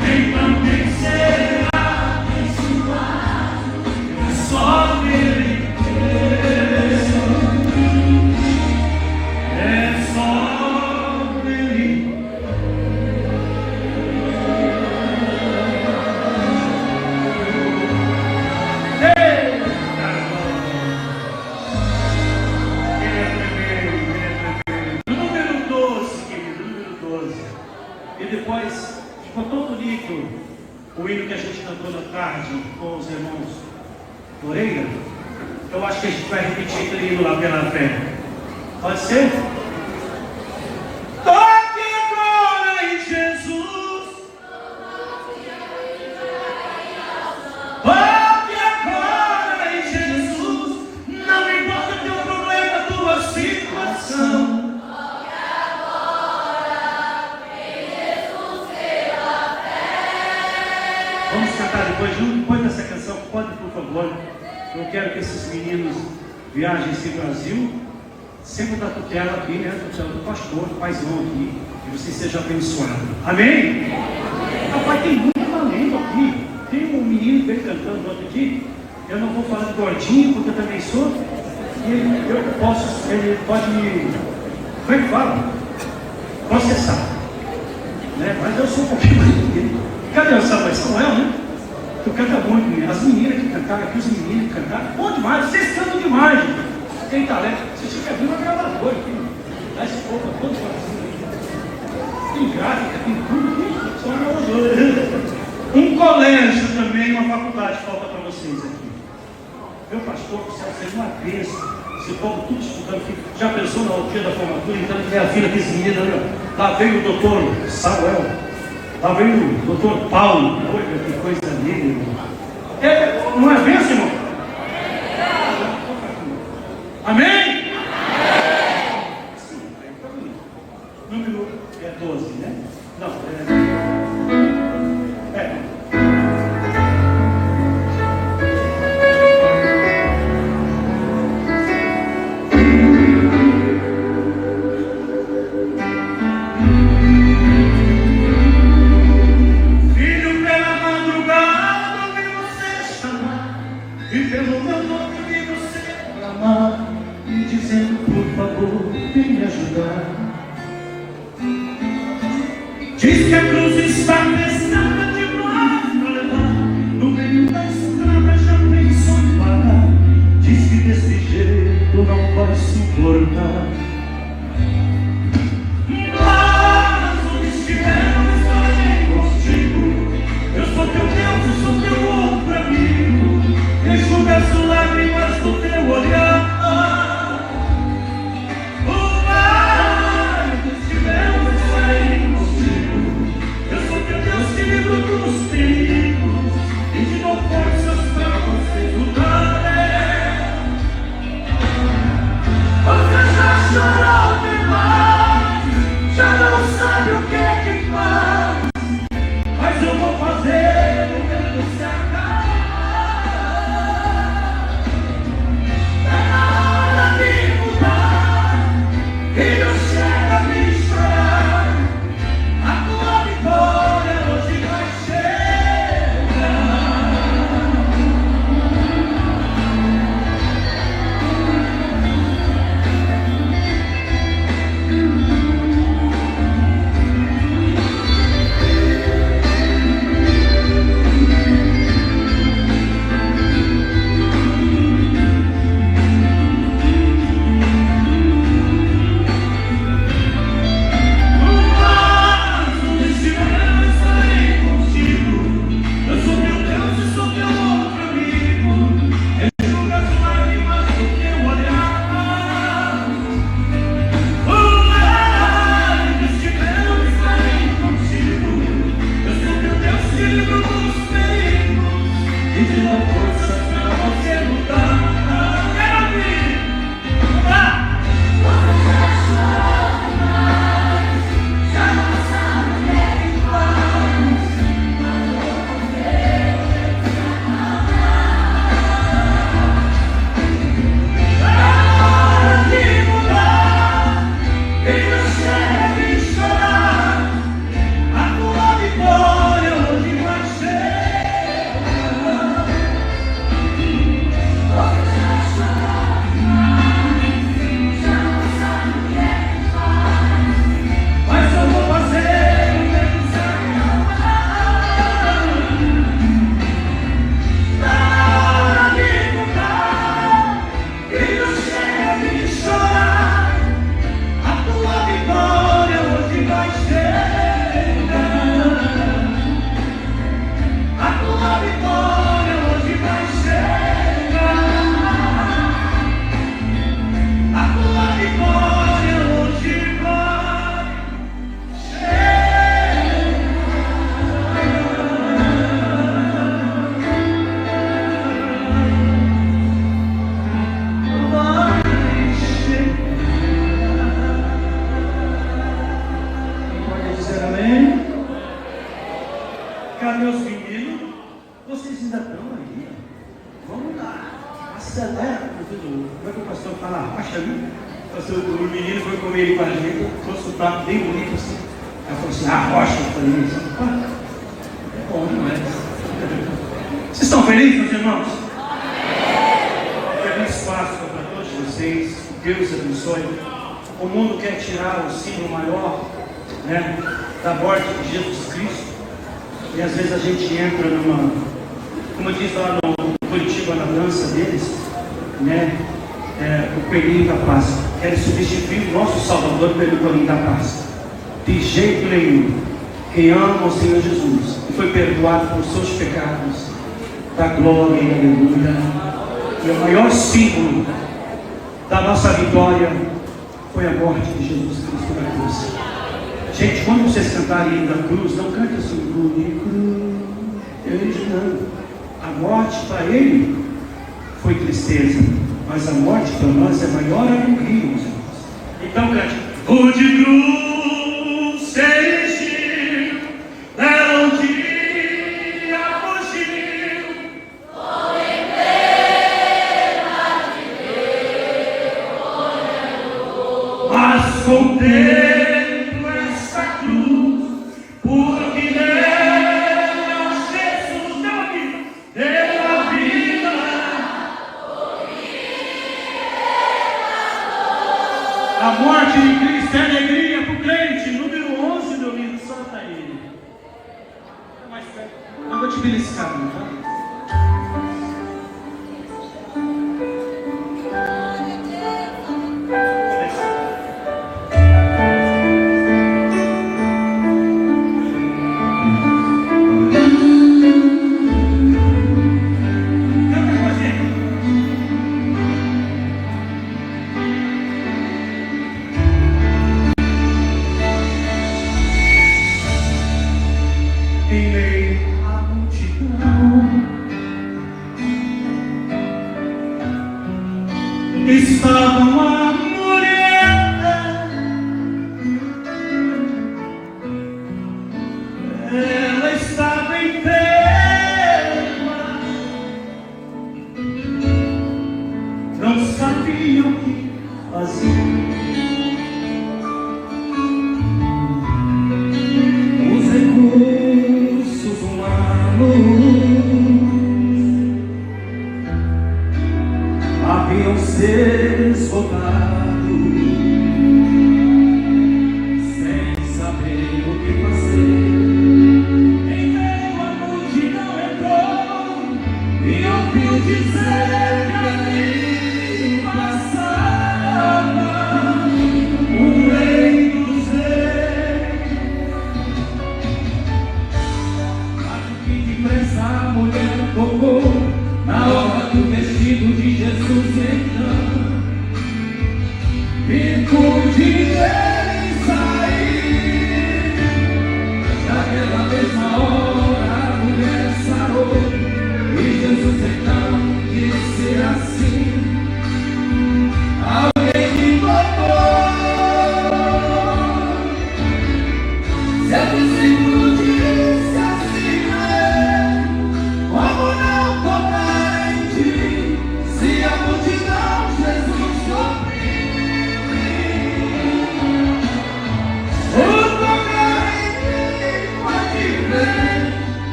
Quem também será abençoado é só Ele ter. É só Ele. Número 12, querido, número 12. E depois ficou tão bonito o hino que a gente cantou na tarde com os irmãos Moreira. Eu acho que a gente vai repetir aquele hino lá pela fé. Pode ser? Toque agora em Jesus. Toque agora em Jesus. Não importa o teu problema, a tua situação. Vamos cantar depois junto, depois dessa canção. Pode, por favor. Eu quero que esses meninos viajem esse Brasil, sempre da tutela aqui, né? Tutela do pastor, do paizão aqui. Que você seja abençoado. Amém? Rapaz, tem muito talento aqui. Tem um menino que veio cantando outro aqui. Eu não vou falar de gordinho, porque eu também sou. E ele pode me. Como é que fala? Processar. Né? Mas eu sou um pouquinho mais do que ele. Cadê o Samuel, né? Tu canta muito, menino. As meninas que cantaram aqui, os meninos que cantaram. Bom demais, vocês cantam demais, gente. Tem talento. Você tinha que abrir uma gravadora aqui. Dá esse povo todo para cima. Tem gráfica, tem tudo. Só uma gravadora. Um colégio também, uma faculdade falta para vocês aqui. Meu pastor, o céu seja uma bênção. Esse povo tudo estudando aqui. Já pensou na dia da formatura? Então tem a filha desse menino ali, ó. Lá veio o doutor Samuel. Lá veio o doutor Paulo. Olha que coisa linda, irmão. Não é bênção, irmão? Amém? Sim, número 12, né? Não, diz que a cruz está pesada demais para levar. No meio da estrada já pensou em parar. Diz que desse jeito não vai suportar. Mas onde estiver eu estarei contigo. Eu sou teu Deus, eu sou teu outro amigo. Enxuga as lágrimas do teu olhar. Dos perigos e te dou forças para você lutar. Você já foi comer ele com a gente, trouxe um prato bem bonito assim. Ela falou assim, a rocha, eu falei, isso é bom demais. Vocês estão felizes, meus irmãos? Feliz Páscoa para todos vocês, Deus abençoe. O mundo quer tirar o símbolo maior, né, da morte de Jesus Cristo, e às vezes a gente entra numa, como eu disse lá no Curitiba, na dança deles, né, o coelhinho da Páscoa. Querem substituir o nosso Salvador pelo coelhinho da Páscoa. De jeito nenhum. Quem ama o Senhor Jesus e foi perdoado por seus pecados, da glória e aleluia. E o maior símbolo da nossa vitória foi a morte de Jesus Cristo na cruz. Gente, quando vocês cantarem hino da cruz, não cante assim, cruz, não. A morte para ele foi tristeza, mas a morte para nós é maior alegria, meus irmãos. Então cante, o de cruz seja, não dia fugiu, mas contemplo essa cruz, porque nela Jesus deu a vida. A morte de Cristo é alegria, porque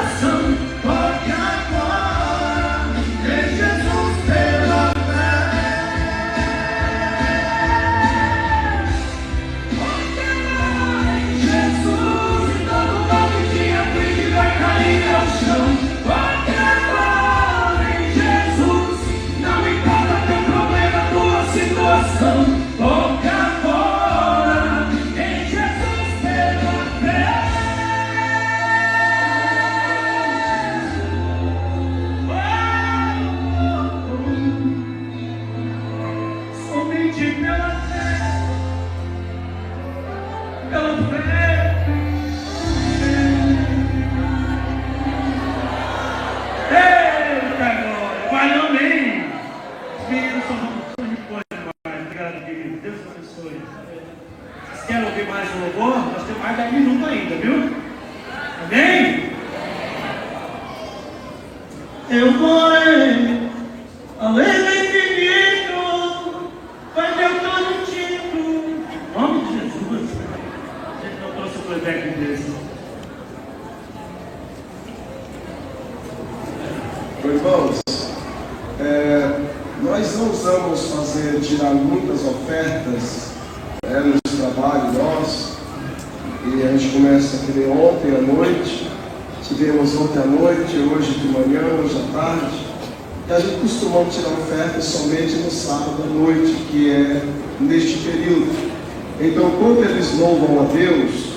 situação. Toque agora em Jesus pela fé. Toque agora em Jesus e todo mal que te aflige vai cair ao chão. Toque agora em Jesus, não importa teu problema, tua situação. Toque agora em Jesus pela fé. Somente pela fé, pela fé. Eita glória, vai amém. Os meninos são de coisa demais. Obrigado, querido. Deus abençoe. Vocês querem ouvir mais um louvor? Nós temos mais 10 minutos ainda, viu? Amém? Eu morei além do infinito, mas eu estou no título. Em nome de Jesus. A gente não trouxe o playback desse. Irmãos, nós não vamos tirar muitas ofertas nos trabalhos nossos, e a gente começa que nem ontem à noite, tivemos ontem à noite, hoje de manhã, hoje à tarde, e a gente costuma tirar ofertas somente no sábado à noite, que é neste período. Então, quando eles louvam a Deus,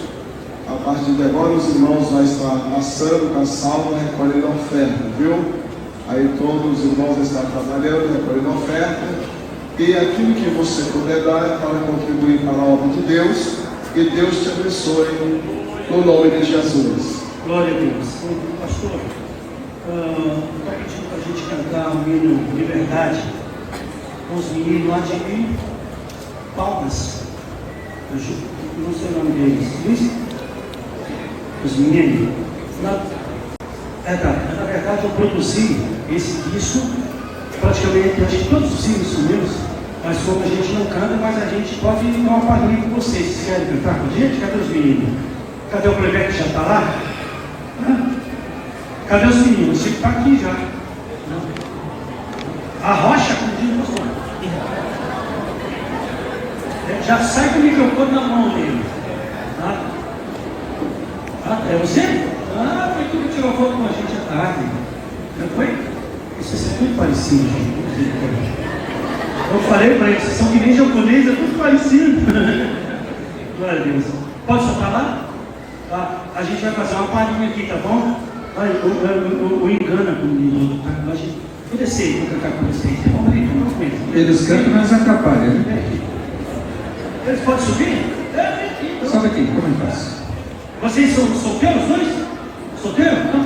a partir de agora os irmãos vão estar passando com a salva, recolhendo a oferta, viu? Aí todos os irmãos vão estar trabalhando, recolhendo a oferta, e aquilo que você puder dar é para contribuir para a obra de Deus, e Deus te abençoe, no nome de Jesus. Glória a Deus. Pastor, está pedindo para a gente cantar um hino de verdade com os meninos lá de Palmas. Eu não sei o nome deles. Luiz? Os meninos. Na verdade, eu produzi esse disco, praticamente, acho que todos os hinos são meus, mas como a gente não canta, mas a gente pode dar uma palhinha com vocês. Vocês querem cantar com a gente? Cadê os meninos? Cadê o playback que já está lá? Cadê os meninos? Você está aqui já. A rocha, como diz o pastor. Já sai com o microfone na mão dele. É você? Foi tu que tirou foto com a gente à tarde. Não foi? Isso é muito parecido, gente. Eu falei para eles, vocês são que nem japonês, é tudo parecido. Glória a Deus. Pode soltar lá? Tá. A gente vai fazer uma palhinha aqui, tá bom? O engana comigo. Vou descer, vou cantar com vocês. Vamos ver, vamos ver. Eles cantam, mas atrapalham, né? Eles podem subir? Sobe aqui, como é que faz? Vocês são solteiros, dois? Solteiro? Não?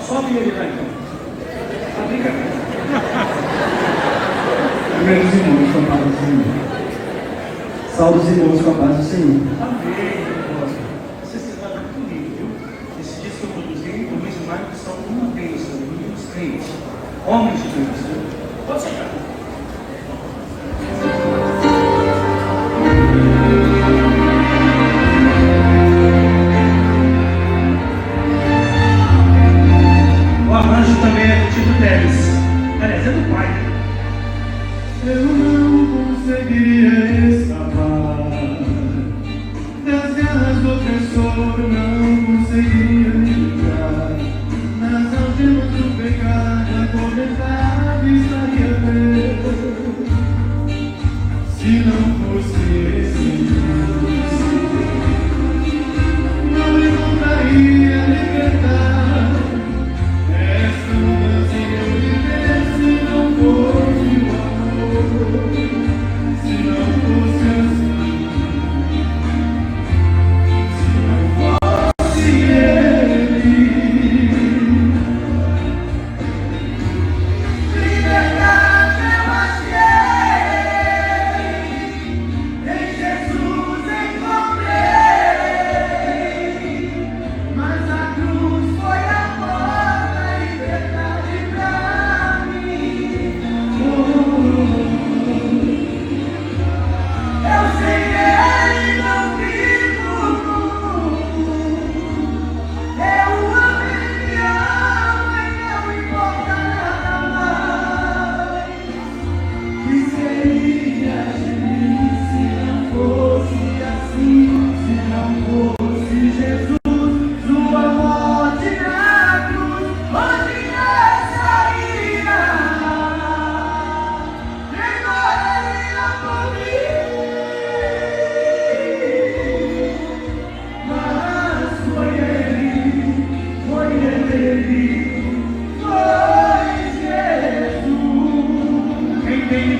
Sobe ele lá então. Tá brincadeira. Primeiros irmãos com a paz do Senhor. Salve os irmãos com a paz do Senhor. Amém. Vocês ficaram muito lindos, viu? Esse disco que eu produzi, o Luiz e o Marcos são uma bênção, meninos crentes, homens de Deus. Pode sentar. O arranjo também é do tio Teles. Aliás, é do pai. Eu não conseguiria escapar das garras do opressor, não conseguiria me livrar nas algemas do pecado acorrentado.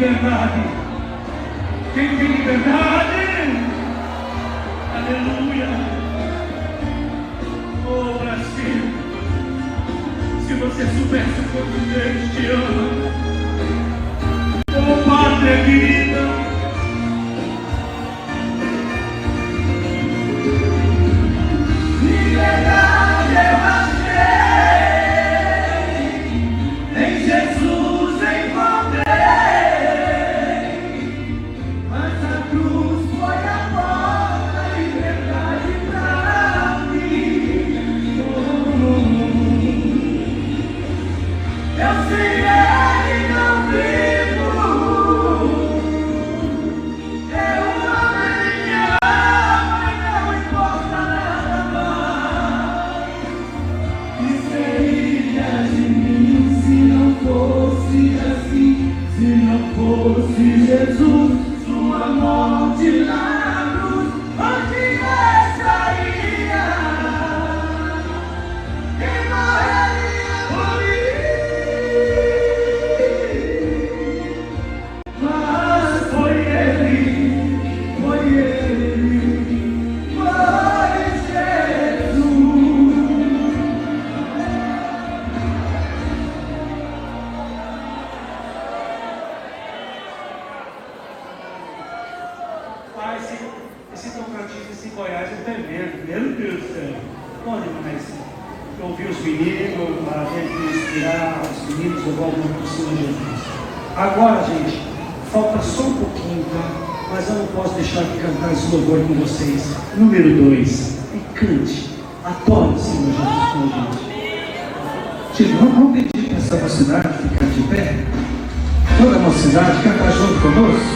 liberdade. Quem tem liberdade? Aleluia. Oh, Brasil, se você soubesse o quanto Deus te ama. Oh, pátria querida. Liberdade eu achei, em Jesus encontrei, mas a cruz foi a porta, liberdade pra mim. Eu sei ele não vivo, eu amo ele me ama e não importa nada mais. Que seria de mim se não fosse assim, se não fosse Jesus, sua morte na cruz, onde eu estaria? Quem morreria por mim? Mas foi ele, foi Jesus. Ah, esse tocantins, esse Goiás é tremendo, meu Deus do céu. Bom demais. Eu ouvi os meninos, a gente inspirar os meninos, eu volto muito por cima de Jesus. Agora, gente, falta só um pouquinho, tá? Mas eu não posso deixar de cantar esse louvor com vocês. Número 2. E cante. Adore o Senhor Jesus com a gente. Gente, vamos pedir para essa mocidade ficar de pé. Toda a mocidade cantar junto conosco.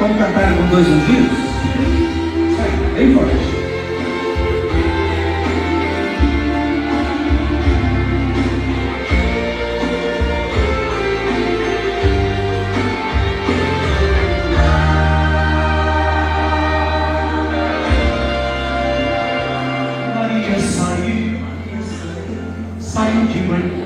Vamos cantar com 2 ungidos? Sai, bem forte. Maria saiu de manhã.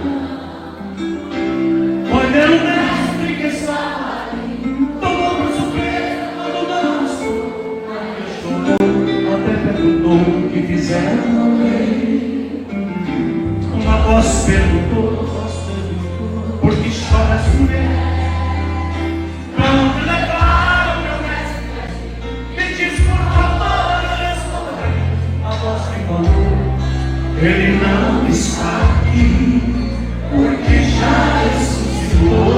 Quando era o mestre que estava ali, tomou por surpresa todo danço. Chorou, até perguntou o que fizeram ao rei. Uma voz perguntou, por que choras, mulher? Pra onde levaram meu mestre? Me diz por favor, responda. A voz me falou, ele não está aqui, porque já ressuscitou.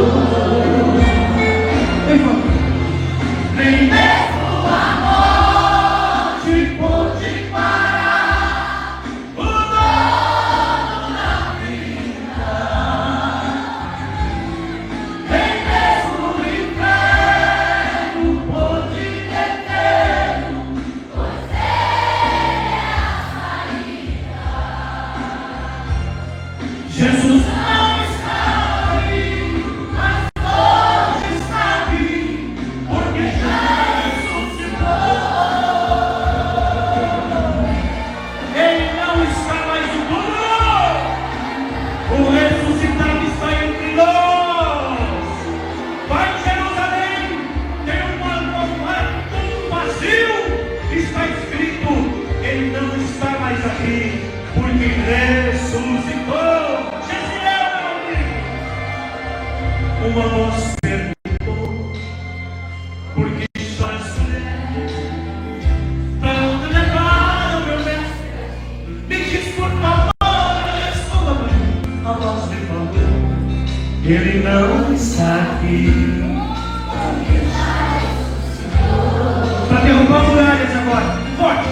Nem mesmo a morte pôde parar o dono da vida. Nem mesmo o inferno pôde detê-lo, pois ele é a saída. Jesus não está aí, mas hoje está aqui, porque já ressuscitou. Ele não está mais no túmulo, o ressuscitado está entre nós. Vai em Jerusalém, tem um quarto vazio, está escrito, ele não está mais aqui, porque ressuscitou. Uma voz perguntou, por que choras, mulher? Pra onde levaram meu mestre? Me diz por favor, responda pra mim. A voz me falou, ele não está aqui. Para derrubar muralhas agora, forte.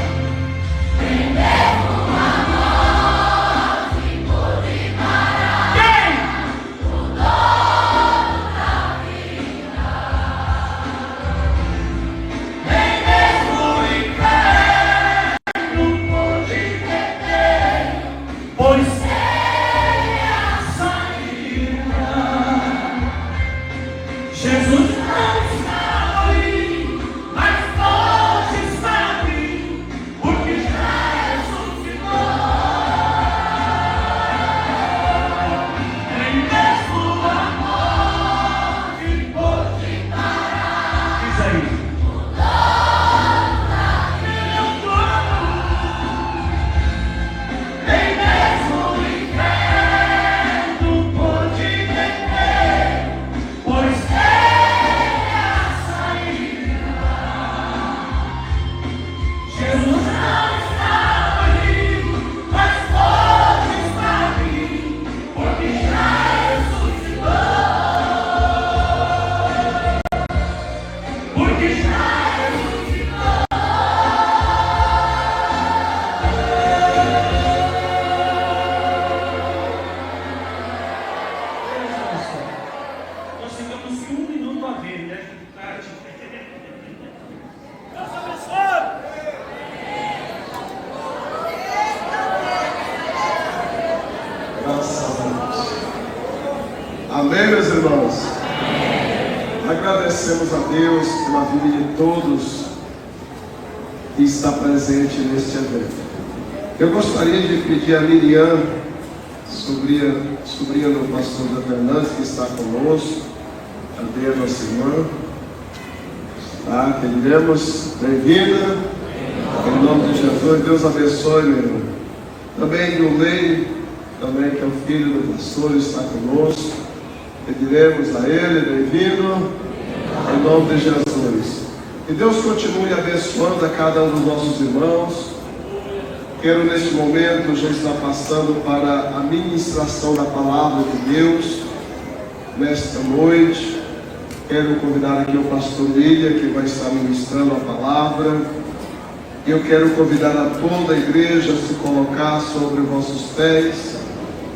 Jesus Graças a Deus. Amém, meus irmãos? Agradecemos a Deus pela vida de todos que está presente neste evento. Eu gostaria de pedir a Miriam, sobrinha do pastor da Fernandes, que está conosco. Cadê a nossa irmã? Tá, pediremos, bem-vinda. Em nome de Jesus, Deus abençoe, meu irmão. Também o Lei, também que é o filho do pastor, está conosco. Pediremos a ele, bem-vindo. Em nome de Jesus. Que Deus continue abençoando a cada um dos nossos irmãos. Quero neste momento já estar passando para a ministração da palavra de Deus nesta noite. Quero convidar aqui o pastor William, que vai estar ministrando a palavra. Eu quero convidar a toda a igreja a se colocar sobre os vossos pés.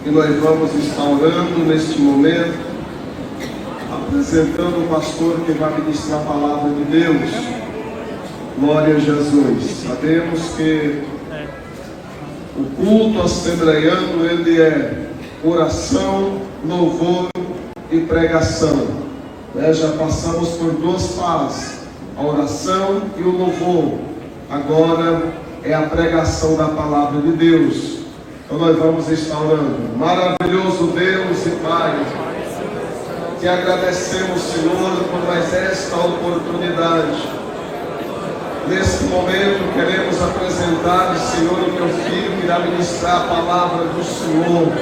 E nós vamos estar orando neste momento, apresentando o pastor que vai ministrar a palavra de Deus. Glória a Jesus. Sabemos que o culto assembleiano, ele é oração, louvor e pregação. Já passamos por duas fases, a oração e o louvor. Agora é a pregação da palavra de Deus. Então nós vamos estar orando. Maravilhoso Deus e Pai, te agradecemos, Senhor, por mais esta oportunidade. Nesse momento queremos apresentar, Senhor, o teu filho que irá ministrar a palavra do Senhor.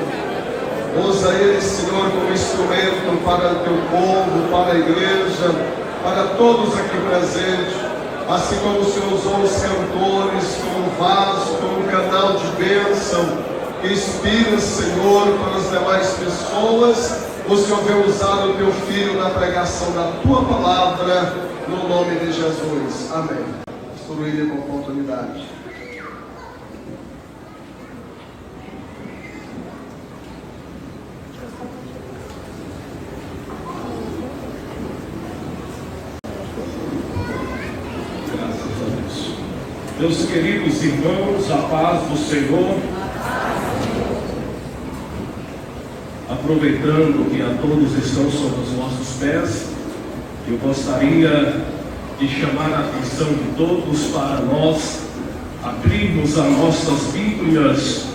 Usa ele, Senhor, como instrumento para o teu povo, para a igreja, para todos aqui presentes. Assim como o Senhor usou os cantores como vaso, como canal de bênção, que inspira, Senhor, para as demais pessoas. O Senhor veio usar o teu filho na pregação da tua palavra, no nome de Jesus. Amém. Pastor William, com oportunidade. Meus queridos irmãos, a paz do Senhor. Aproveitando que a todos estão sobre os nossos pés, eu gostaria de chamar a atenção de todos para nós abrirmos as nossas Bíblias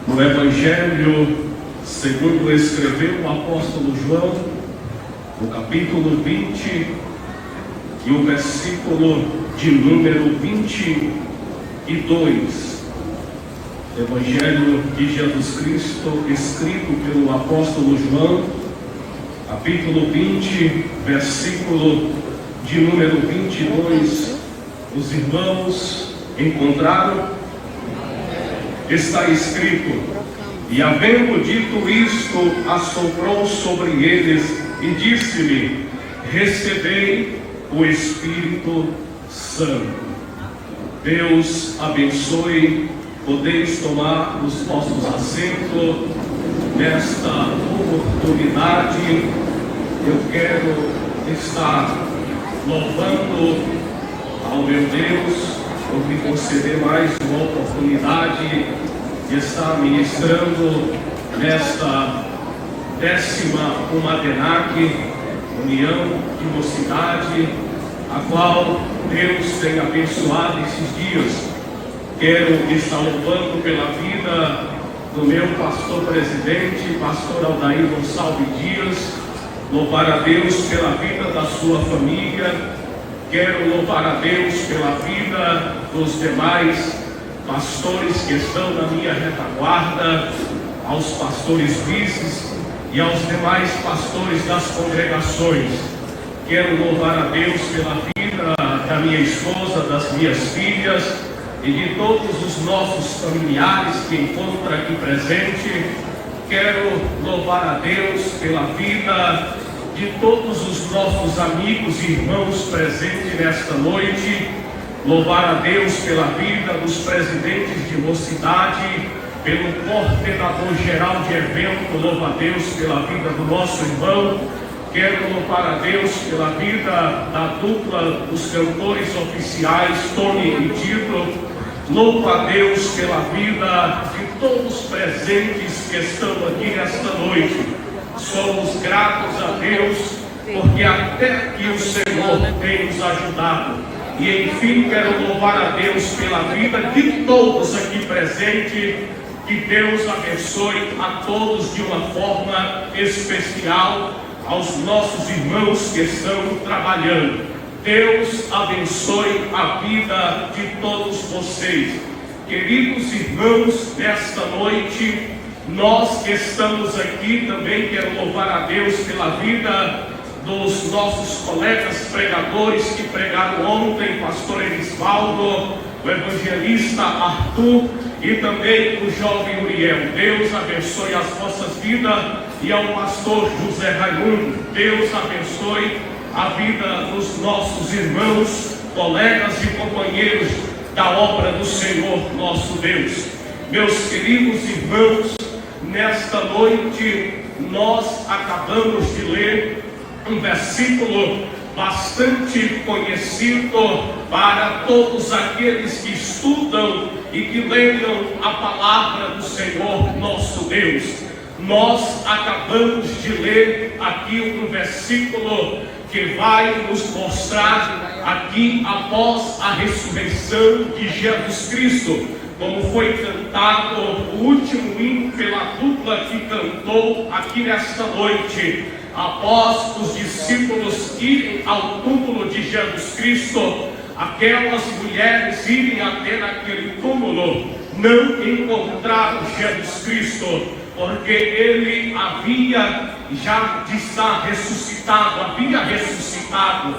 no Evangelho segundo escreveu o apóstolo João, no capítulo 20 e o versículo de número 22. Evangelho de Jesus Cristo, escrito pelo apóstolo João, capítulo 20, versículo de número 22. Os irmãos encontraram? Está escrito: e havendo dito isto, assoprou sobre eles e disse-lhe: recebei o Espírito Santo. Deus abençoe. Podeis tomar os vossos assentos. Nesta oportunidade eu quero estar louvando ao meu Deus por me conceder mais uma oportunidade de estar ministrando nesta 11ª Umadenac, União de Mocidade, a qual Deus tem abençoado esses dias. Quero estar louvando pela vida do meu pastor presidente, pastor Aldair Gonçalves Dias. Louvar a Deus pela vida da sua família. Quero louvar a Deus pela vida dos demais pastores que estão na minha retaguarda, aos pastores vices e aos demais pastores das congregações. Quero louvar a Deus pela vida da minha esposa, das minhas filhas e de todos os nossos familiares que encontram aqui presente. Quero louvar a Deus pela vida de todos os nossos amigos e irmãos presentes nesta noite. Louvar a Deus pela vida dos presidentes de mocidade, pelo coordenador geral de evento. Louvo a Deus pela vida do nosso irmão. Quero louvar a Deus pela vida da dupla dos cantores oficiais, Tony e Tito. Louvo a Deus pela vida de todos presentes que estão aqui nesta noite. Somos gratos a Deus, porque até aqui o Senhor tem nos ajudado. E enfim, quero louvar a Deus pela vida de todos aqui presentes. Que Deus abençoe a todos de uma forma especial, aos nossos irmãos que estão trabalhando. Deus abençoe a vida de todos vocês. Queridos irmãos, nesta noite, nós que estamos aqui também quero louvar a Deus pela vida dos nossos colegas pregadores que pregaram ontem, pastor Elisvaldo, o evangelista Arthur e também o jovem Uriel. Deus abençoe as vossas vidas, e ao pastor José Raimundo. Deus abençoe a vida dos nossos irmãos, colegas e companheiros da obra do Senhor nosso Deus. Meus queridos irmãos, nesta noite nós acabamos de ler um versículo bastante conhecido para todos aqueles que estudam e que leiam a palavra do Senhor nosso Deus. Nós acabamos de ler aqui um versículo que vai nos mostrar aqui após a ressurreição de Jesus Cristo, como foi cantado o último hino pela dupla que cantou aqui nesta noite. Após os discípulos irem ao túmulo de Jesus Cristo, aquelas mulheres irem até naquele túmulo, não encontraram Jesus Cristo, porque ele havia já de estar ressuscitado, havia ressuscitado.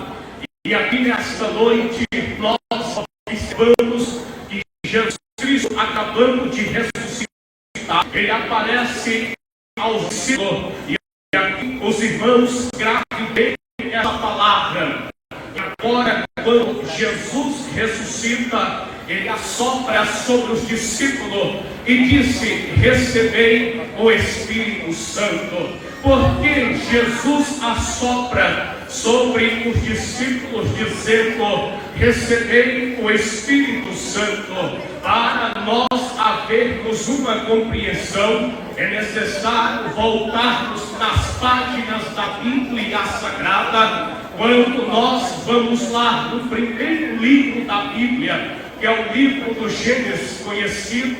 E aqui nesta noite nós observamos que Jesus Cristo, acabando de ressuscitar, ele aparece aos discípulos. E aqui os irmãos gravem bem essa palavra. E agora, quando Jesus ressuscita, ele assopra sobre os discípulos e disse: recebei o Espírito Santo. Porque Jesus assopra sobre os discípulos dizendo: recebei o Espírito Santo. Para nós havermos uma compreensão, é necessário voltarmos nas páginas da Bíblia Sagrada. Quando nós vamos lá no primeiro livro da Bíblia, que é o livro do Gênesis, conhecido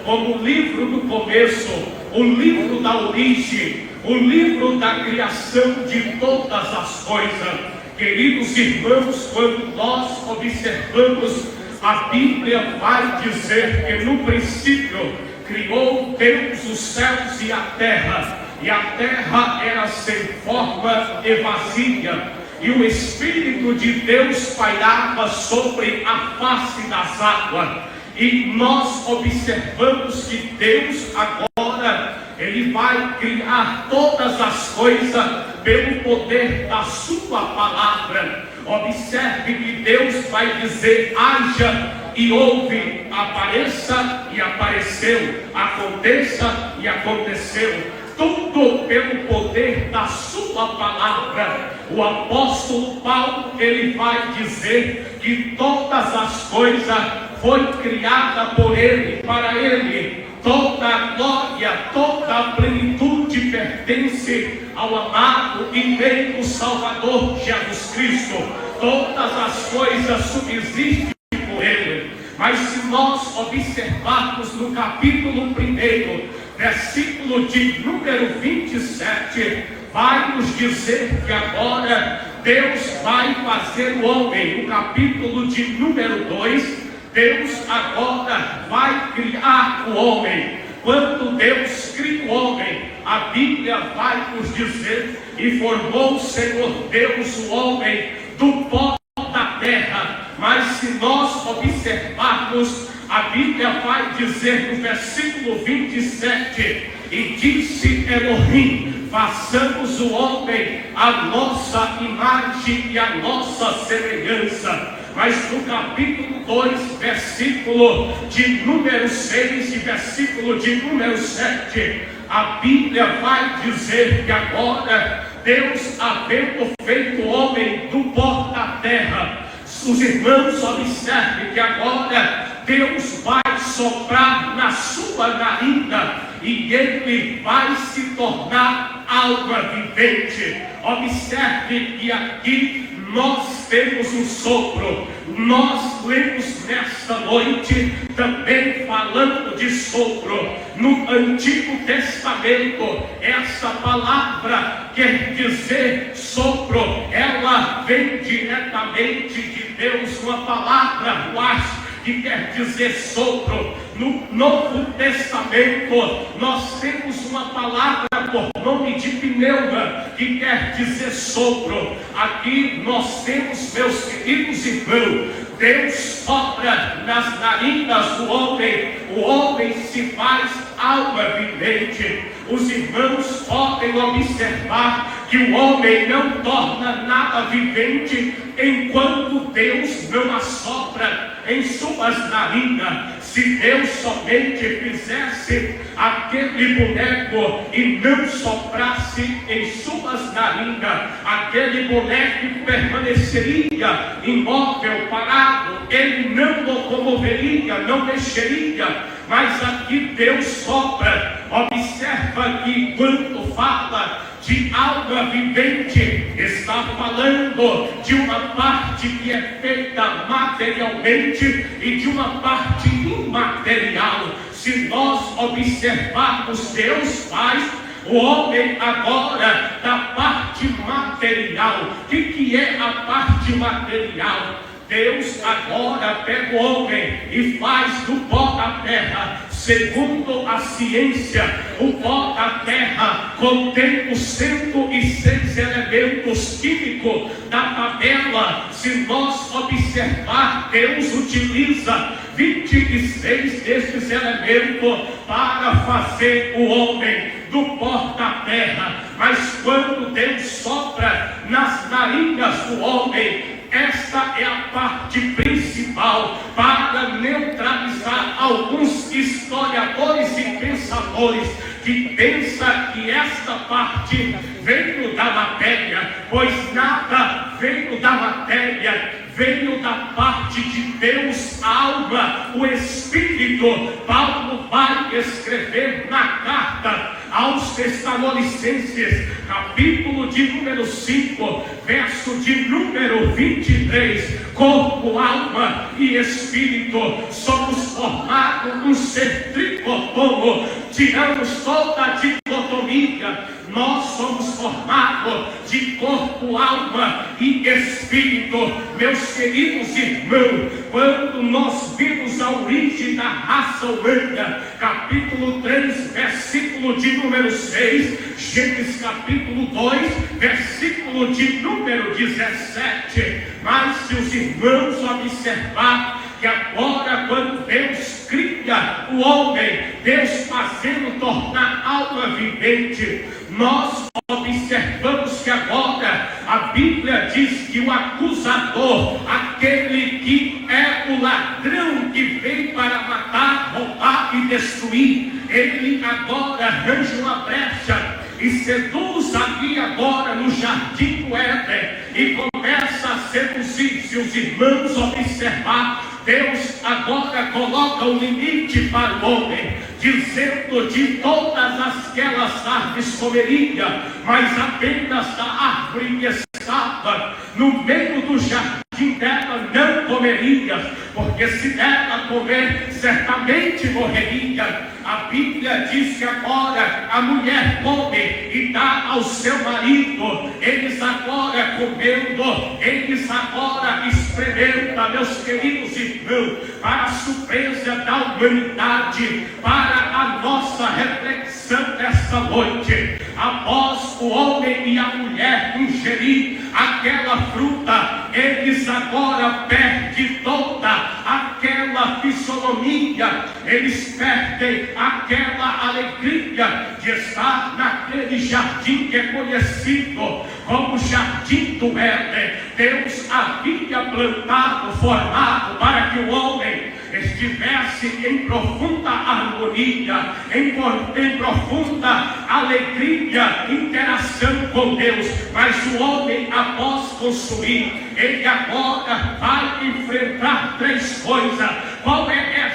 como o livro do começo, o livro da origem, o livro da criação de todas as coisas. Queridos irmãos, quando nós observamos, a Bíblia vai dizer que no princípio criou Deus os céus e a terra era sem forma e vazia, e o Espírito de Deus pairava sobre a face das águas. E nós observamos que Deus agora, ele vai criar todas as coisas pelo poder da sua palavra. Observe que Deus vai dizer: haja e houve, apareça e apareceu, aconteça e aconteceu. Tudo pelo poder da sua palavra. O apóstolo Paulo, ele vai dizer que todas as coisas foi criada por ele, para ele. Toda a glória, toda a plenitude pertence ao amado e meio Salvador Jesus Cristo. Todas as coisas subsistem por ele. Mas se nós observarmos no capítulo 1, versículo de número 27, vai nos dizer que agora Deus vai fazer o homem. No capítulo de número 2, Deus agora vai criar o homem. Quando Deus cria o homem, a Bíblia vai nos dizer: e formou o Senhor Deus o homem do pó da terra. Mas se nós observarmos, a Bíblia vai dizer no versículo 27: e disse Elohim, façamos o homem à nossa imagem e à nossa semelhança. Mas no capítulo 2, versículo de número 6 e versículo de número 7, a Bíblia vai dizer que agora Deus, havendo feito o homem do pó da terra, os irmãos observem que agora Deus vai soprar na sua narina e ele vai se tornar alma vivente. Observe que aqui nós temos um sopro. Nós lemos nesta noite também falando de sopro. No Antigo Testamento, essa palavra quer dizer sopro. Ela vem diretamente de Deus, uma palavra ruach, que quer dizer sopro. No Novo Testamento, nós temos uma palavra por nome de pneuma, que quer dizer sopro. Aqui nós temos, meus queridos irmãos, Deus sopra nas narinas do homem, o homem se faz alma vivente. Os irmãos podem observar que o homem não torna nada vivente enquanto Deus não assopra em suas narinas. Se Deus somente fizesse aquele boneco e não soprasse em suas narinas, aquele boneco permaneceria imóvel, parado, ele não locomoveria, não mexeria. Mas aqui Deus sopra. Observa que quando fala de alma vivente, está falando de uma parte que é feita materialmente e de uma parte imaterial. Se nós observarmos, Deus faz o homem agora da parte material. O que é a parte material? Deus agora pega o homem e faz do pó da terra. Segundo a ciência, o pó da terra contém os 106 elementos químicos da tabela. Se nós observar, Deus utiliza 26 desses elementos para fazer o homem do pó da terra. Mas quando Deus sopra nas narinas do homem, esta é a parte principal para neutralizar alguns historiadores e pensadores que pensam que esta parte veio da matéria, pois nada veio da matéria, veio da parte de Deus, a alma, o Espírito. Paulo vai escrever na carta aos Tessalonicenses, capítulo de número 5, verso de número 23, corpo, alma e espírito, somos formados um ser tricotomo, tiramos toda a dicotomia, nós somos formados de corpo, alma e espírito. Meus queridos irmãos, quando nós vimos a origem da raça humana, capítulo 3, versículo de número 6, Gênesis capítulo 2, versículo de número 17. Mas se os irmãos observar que agora, quando Deus cria o homem, Deus fazendo tornar alma vivente, nós observamos que agora a Bíblia diz que o acusador, aquele que é o ladrão que veio para matar, roubar e destruir, ele agora arranja uma brecha e seduz ali agora no jardim do Éden e começa a seduzir. Se os irmãos observar, Deus agora coloca um limite para o homem, dizendo de todas aquelas árvores comeria, mas apenas da árvore que estava no meio do jardim dela não comeria, porque se dela comer, certamente morreria. A Bíblia diz que agora a mulher come e dá ao seu marido. Eles agora comendo, eles agora experimentam, meus queridos irmãos, para a surpresa da humanidade, para a nossa reflexão desta noite. Após o homem e a mulher ingerir aquela fruta, eles agora perdem toda aquela fisionomia, eles perdem aquela alegria de estar naquele jardim que é conhecido como Jardim do Éden. Deus havia plantado, formado para que o homem estivesse em profunda harmonia, em profunda alegria, interação com Deus. Mas o homem, após consumir, ele agora vai enfrentar três coisas. Qual é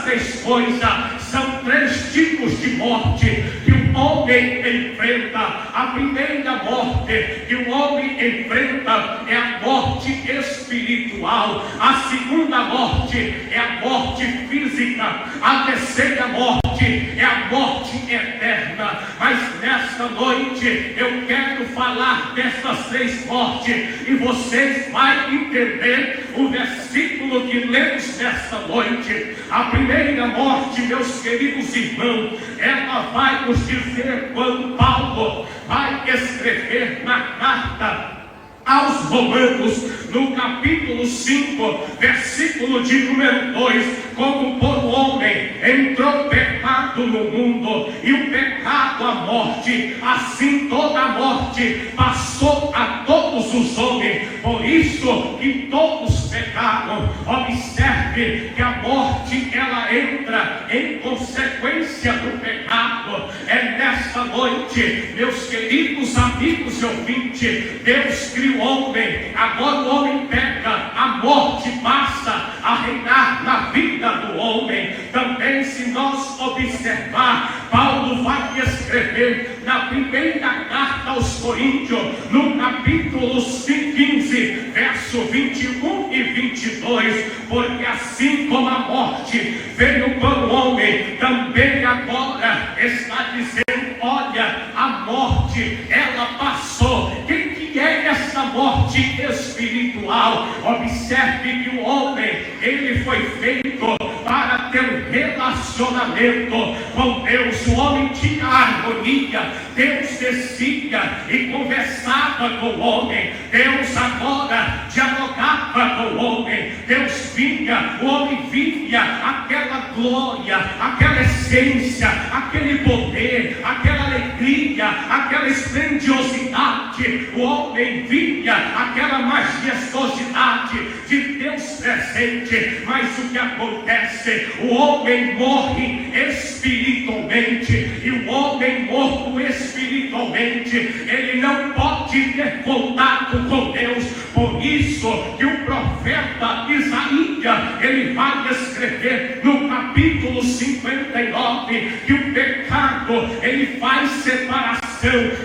três coisas, são três tipos de morte que o homem enfrenta. A primeira morte que o homem enfrenta é a morte espiritual. A segunda morte é a morte física. A terceira morte é a morte eterna. Mas nesta noite eu quero falar dessas três mortes e vocês vão entender o versículo que lemos nesta noite. A primeira morte, meus queridos irmãos, ela vai nos dizer quando Paulo vai escrever na carta aos Romanos, no capítulo 5, versículo de número 2, como por o homem entrou pecado no mundo, e o pecado a morte, assim toda a morte passou a todos os homens, por isso que todos pecaram. Observe que a morte, ela entra em consequência do pecado. É nesta noite, meus queridos amigos e ouvintes, Deus criou o homem, agora o homem peca, a morte passa a reinar na vida do homem. Também, se nós observar, Paulo vai escrever na primeira carta aos Coríntios, no capítulo 15, verso 21 e 22, porque assim como a morte veio para o homem, também agora está dizendo, olha, a morte, ela passou. Quem que é essa morte espiritual? Observe que o homem, ele foi feito para ter um relacionamento com Deus. O homem tinha harmonia, Deus descia e conversava com o homem, Deus agora dialogava com o homem, Deus vinha, o homem via aquela glória, aquela essência, aquele poder, aquela alegria, aquela esplendiosidade. O homem via aquela majestosidade de Deus presente. Mas o que acontece? O homem morre espiritualmente, e o homem morto espiritualmente, ele não pode ter contato com Deus. Por isso que o profeta Isaías, ele vai escrever no capítulo 59 que o pecado, ele faz separação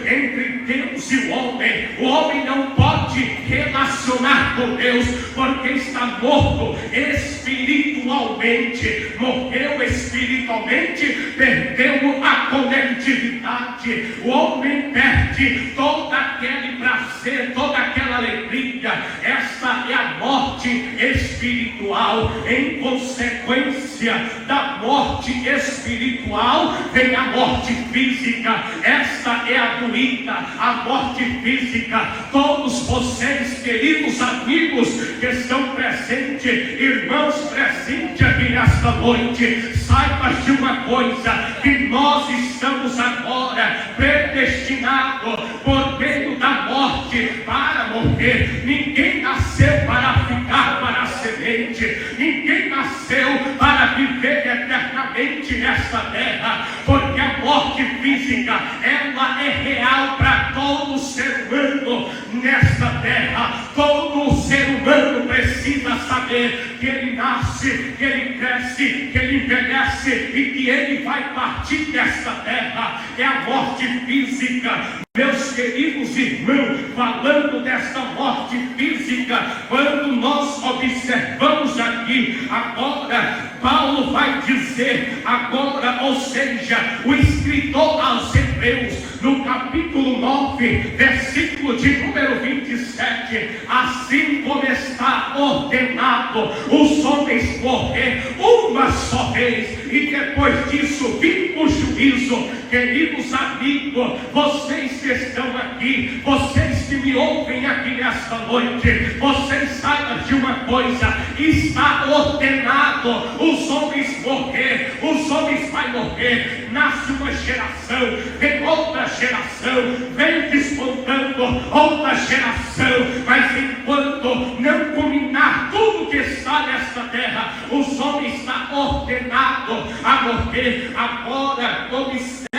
entre Deus e o homem. O homem não pode relacionar com Deus porque está morto espiritualmente. Morreu espiritualmente, perdeu a conectividade. O homem perde todo aquele prazer, toda aquela alegria. Esta é a morte espiritual. Em consequência da morte espiritual vem a morte física. Esta é a doída, a morte física. Todos vocês, queridos amigos que estão presentes, irmãos presentes aqui nesta noite, saibas de uma coisa, que nós estamos agora predestinados por meio da morte para morrer. Ninguém nasceu para ficar para a semente, ninguém nasceu para viver eternamente nesta terra, porque a morte física, ela é real para todo ser humano nesta terra. Todo ser humano precisa saber que ele nasce, que ele cresce, que ele envelhece e que ele vai partir desta terra. É a morte física. Meus queridos irmãos, falando desta morte física, quando nós observamos aqui, agora, Paulo vai dizer, agora, ou seja, o escritor aos Hebreus, no capítulo 9, versículo de número 27, assim como está ordenado os homens morrer uma só vez, e depois disso vir o juízo. Queridos amigos, vocês que estão aqui, vocês que me ouvem aqui nesta noite, vocês saibam de uma coisa: está ordenado os homens morrer. Os homens vão morrer. Nasce uma geração, vem outra geração, vem despontando outra geração, mas enquanto não culminar tudo que está nesta terra, os homens estão ordenados a morrer. Agora observe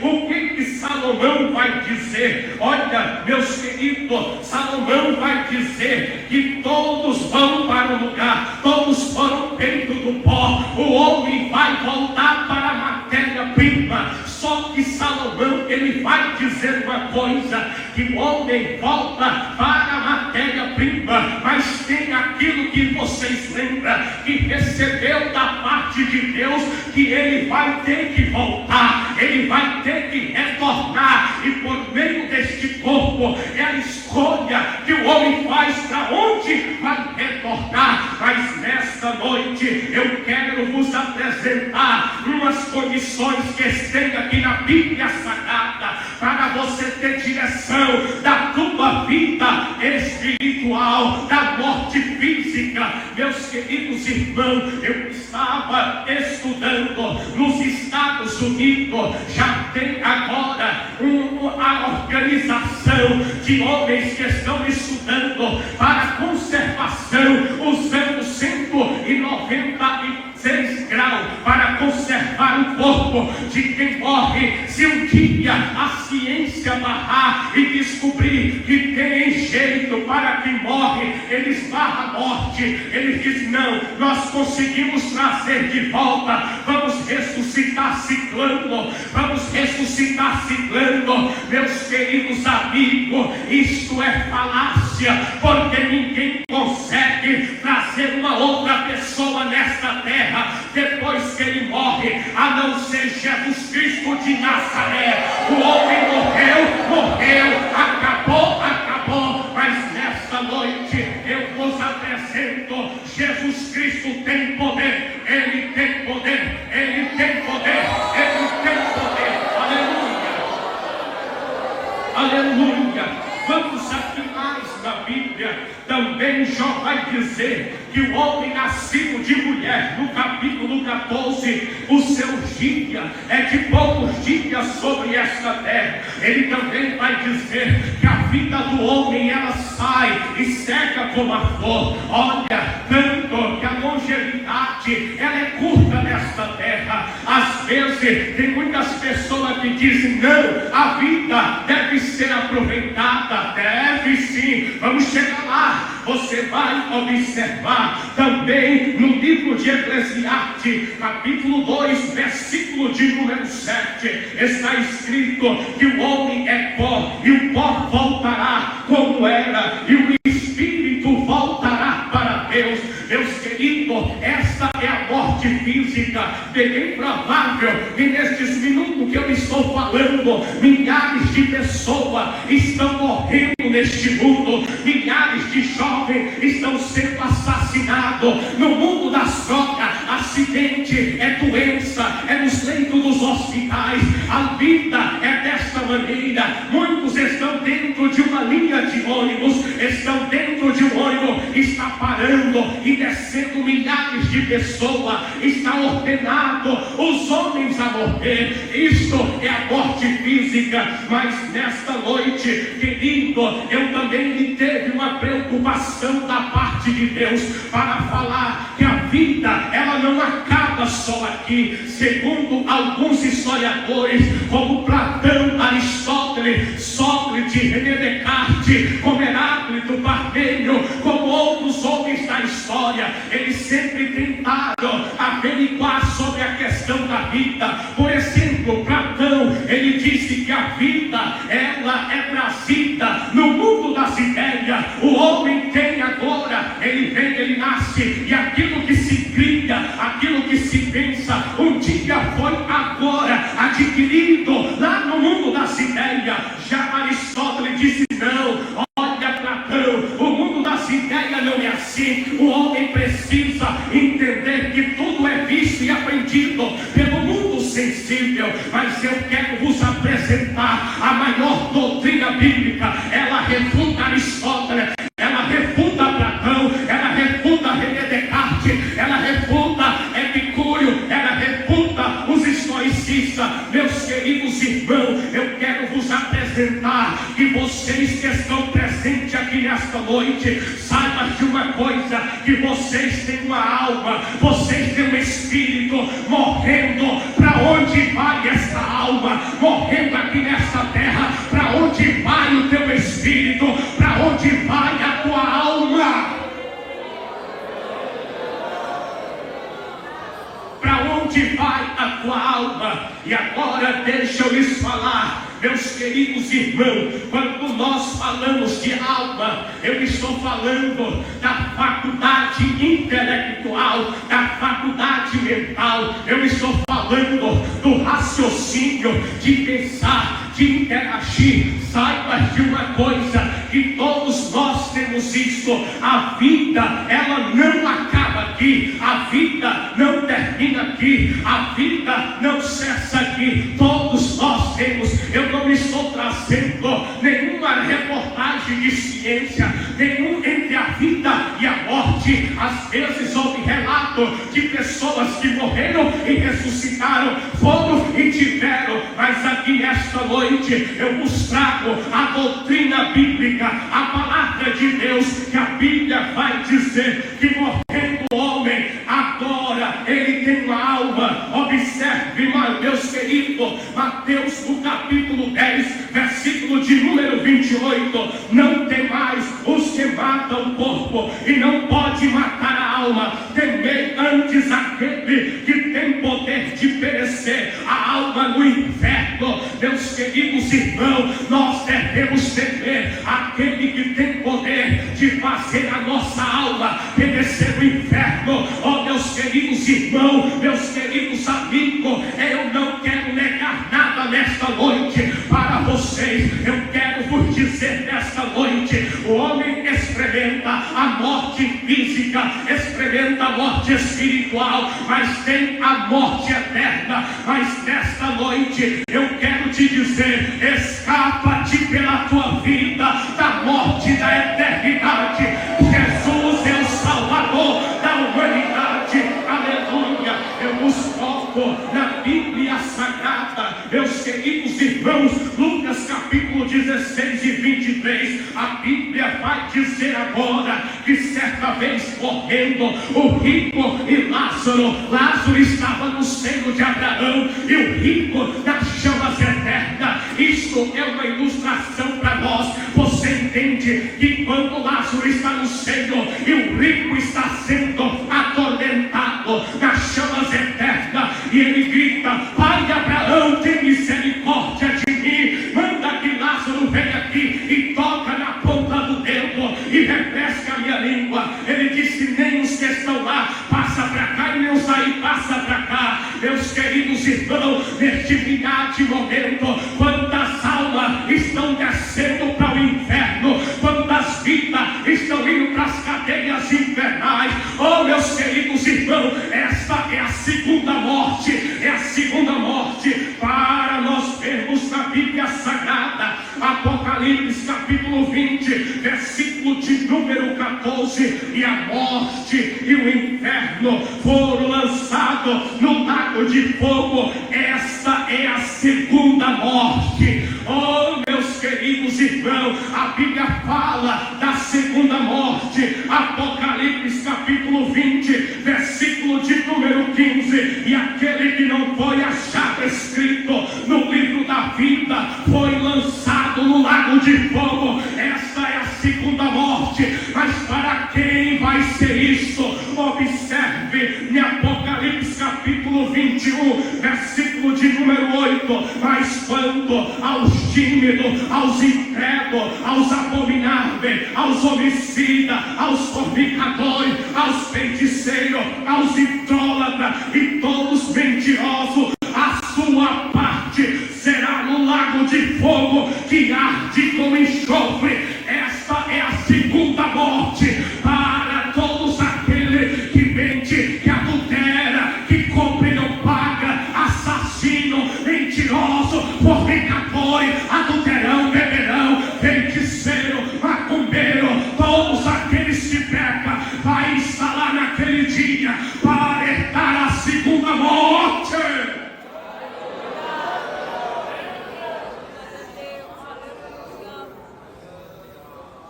O que Salomão vai dizer? Olha, meus queridos, Salomão vai dizer que todos vão para o lugar, todos foram feitos do pó. O homem vai voltar para a matéria-prima. Só que Salomão, ele vai dizer uma coisa, que o homem volta para a matéria-prima, mas tem aquilo que vocês lembram, que recebeu da parte de Deus, que ele vai ter que voltar, ele vai ter que retornar, e por meio deste corpo, é a escolha que o homem faz para onde vai retornar. Mas nesta noite, eu quero vos apresentar umas condições que tem aqui na Bíblia Sagrada, para você ter direção da tua vida espiritual, da morte física. Meus queridos irmãos, eu estava estudando nos Estados Unidos, já tem agora a organização de homens que estão estudando para conservação, usando 196 graus para conservar o corpo de quem morre. Se um dia a ciência barrar e descobrir que tem jeito para quem morre, eles barram a morte, eles dizem: não, nós conseguimos trazer de volta, vamos ressuscitar ciclano, vamos ressuscitar ciclano. Meus queridos amigos, isto é falácia, porque ninguém consegue trazer uma outra pessoa nesta terra depois que ele morre, a não ser Jesus Cristo de Nazaré. O homem morreu, acabou, mas nesta noite eu vos apresento: Jesus Cristo tem poder, ele tem poder, ele tem poder, ele tem poder. Aleluia. Vamos aqui mais na Bíblia. Também Jó vai dizer que o homem nascido de mulher, no capítulo 14, o seu dia é de poucos dias sobre esta terra. Ele também vai dizer que a vida do homem, ela sai e seca como a flor. Olha, tanto que a longevidade, ela é curta nesta terra. Às vezes tem muitas pessoas que dizem: não, a vida deve ser aproveitada. Deve sim, vamos chegar lá. Você vai observar também no livro de Eclesiastes, capítulo 2, versículo de número 7, está escrito que o homem é pó, e o pó voltará como era, e o espírito voltará para Deus. Meus queridos, esta é a morte física. Bem provável que nestes minutos que eu estou falando, milhares de pessoas estão morrendo neste mundo, milhares de jovens estão sendo assassinados no mundo das drogas. Acidente é doença, é nos leitos dos hospitais. A vida é desta maneira. Muitos estão dentro de uma linha de ônibus, estão dentro de um ônibus, está parando e descendo milhares de pessoas, está ordenado os homens a morrer. Isto é a morte física. Mas nesta noite, querido, eu também me teve uma preocupação da parte de Deus para falar que a vida, ela não acaba só aqui. Segundo alguns historiadores, como Platão, Aristóteles, Sócrates, René Descartes, como Heráclito, Parmênio, como outros homens da história, eles sempre tentaram averiguar sobre a questão da vida. Por exemplo, Platão, ele disse que a vida, ela é trazida no mundo das ideias. O homem tem agora, ele vem, ele nasce, e aquilo que se cria, aquilo que se pensa, um dia foi agora adquirido lá no mundo das ideias. Já Aristóteles disse: não, olha, Platão, o mundo das ideias não é assim. O homem precisa entender que tudo é visto e aprendido pelo mundo sensível. Mas eu quero vos apresentar a maior doutrina bíblica. Ela refuta Aristóteles, ela refuta Platão, ela refuta René Descartes, ela refuta Epicúrio, ela refuta os estoicistas. Meus queridos irmãos, eu quero vos apresentar que vocês que estão presentes aqui nesta noite, saibam de uma coisa, que vocês têm uma alma, vocês têm um espírito morrendo. Para onde vai essa alma? onde vai o teu espírito? Para onde vai a tua alma? Para onde vai a tua alma? E agora deixa eu lhes falar, meus queridos irmãos, quando nós falamos de alma, eu estou falando da faculdade intelectual, da faculdade mental, eu estou falando do raciocínio, de pensar, de interagir. Saiba de uma coisa, que todos nós temos isso: a vida, ela não acaba aqui, a vida não termina aqui, a vida não cessa aqui. Todos nós temos. Eu não estou trazendo nenhuma reportagem de ciência, nenhum entre a vida e a morte. Às vezes houve relato de pessoas que morreram e ressuscitaram, foram e tiveram, mas aqui nesta noite eu vos trago a doutrina bíblica, a palavra de Deus, que a Bíblia vai dizer que morrendo o homem, agora ele tem uma alma. Observe, meus queridos, Mateus no capítulo 10, versículo de número 28, não tem mais os que matam o corpo e não pode matar a alma, temei antes aquele que tem poder de perecer a alma no inferno. Meus queridos irmãos, nós devemos temer aquele que tem poder de fazer a nossa alma perecer no inferno. Oh, meus queridos irmãos, meus queridos amigos, eu não quero negar nada nesta noite para vocês. Eu quero vos dizer nesta noite: o homem experimenta a morte física, experimenta a morte espiritual, mas tem a morte eterna. Mas nesta noite eu quero te dizer: escapa-te pela tua vida da morte da eternidade. Jesus é o Salvador da humanidade. Aleluia. Eu vos coloco na Bíblia Sagrada, meus queridos irmãos, Lucas capítulo 16 e 23. A Bíblia vai dizer agora que certa vez morrendo o rico e Lázaro estava no seio de Abraão e o rico nas chamas eternas. Isto é uma ilustração para nós. Você entende que quando Lázaro está no seio e o rico está sendo atormentado nas chamas eternas, e ele grita: Pai Abraão, tem misericórdia de mim, manda que Lázaro venha aqui e toca na ponta do dedo e refresca a minha língua. Ele disse: nem os que estão lá passa para cá, e nem os aí passa para cá. Meus queridos irmãos, neste brilhante momento, quantas almas estão descendo para o inferno, quantas vidas estão indo para as cadeias infernais. Oh, meus queridos irmãos, esta é a segunda morte, é a segunda morte. Para nós vermos na Bíblia Sagrada, Apocalipse capítulo 20, versículo de número 14: e a morte e o inferno foram lançados no lago de fogo. Esta é a segunda morte. Oh, meus queridos irmãos, a Bíblia fala da segunda morte. Apocalipse capítulo 20, versículo de número 15: e aquele que não foi achado escrito no livro da vida foi lançado no lago de fogo. Esta é a segunda morte. Mas para quem vai ser isto? Observe em Apocalipse capítulo 21, versículo de número 8: mas quando aos tímidos, aos incrédulos, aos abomináveis, aos homicidas, aos fornicadores, aos feiticeiros, aos idólatras e todos mentirosos, a sua parte será no lago de fogo que arde com enxofre. Esta é a segunda morte. Para todos aqueles que mente, que adultera, que compra e não paga, assassino, mentiroso, fornicador, adulterão, beberão, feiticeiro, macumbeiro, todos aqueles que pecam, vai instalar naquele dia para herdar a segunda morte.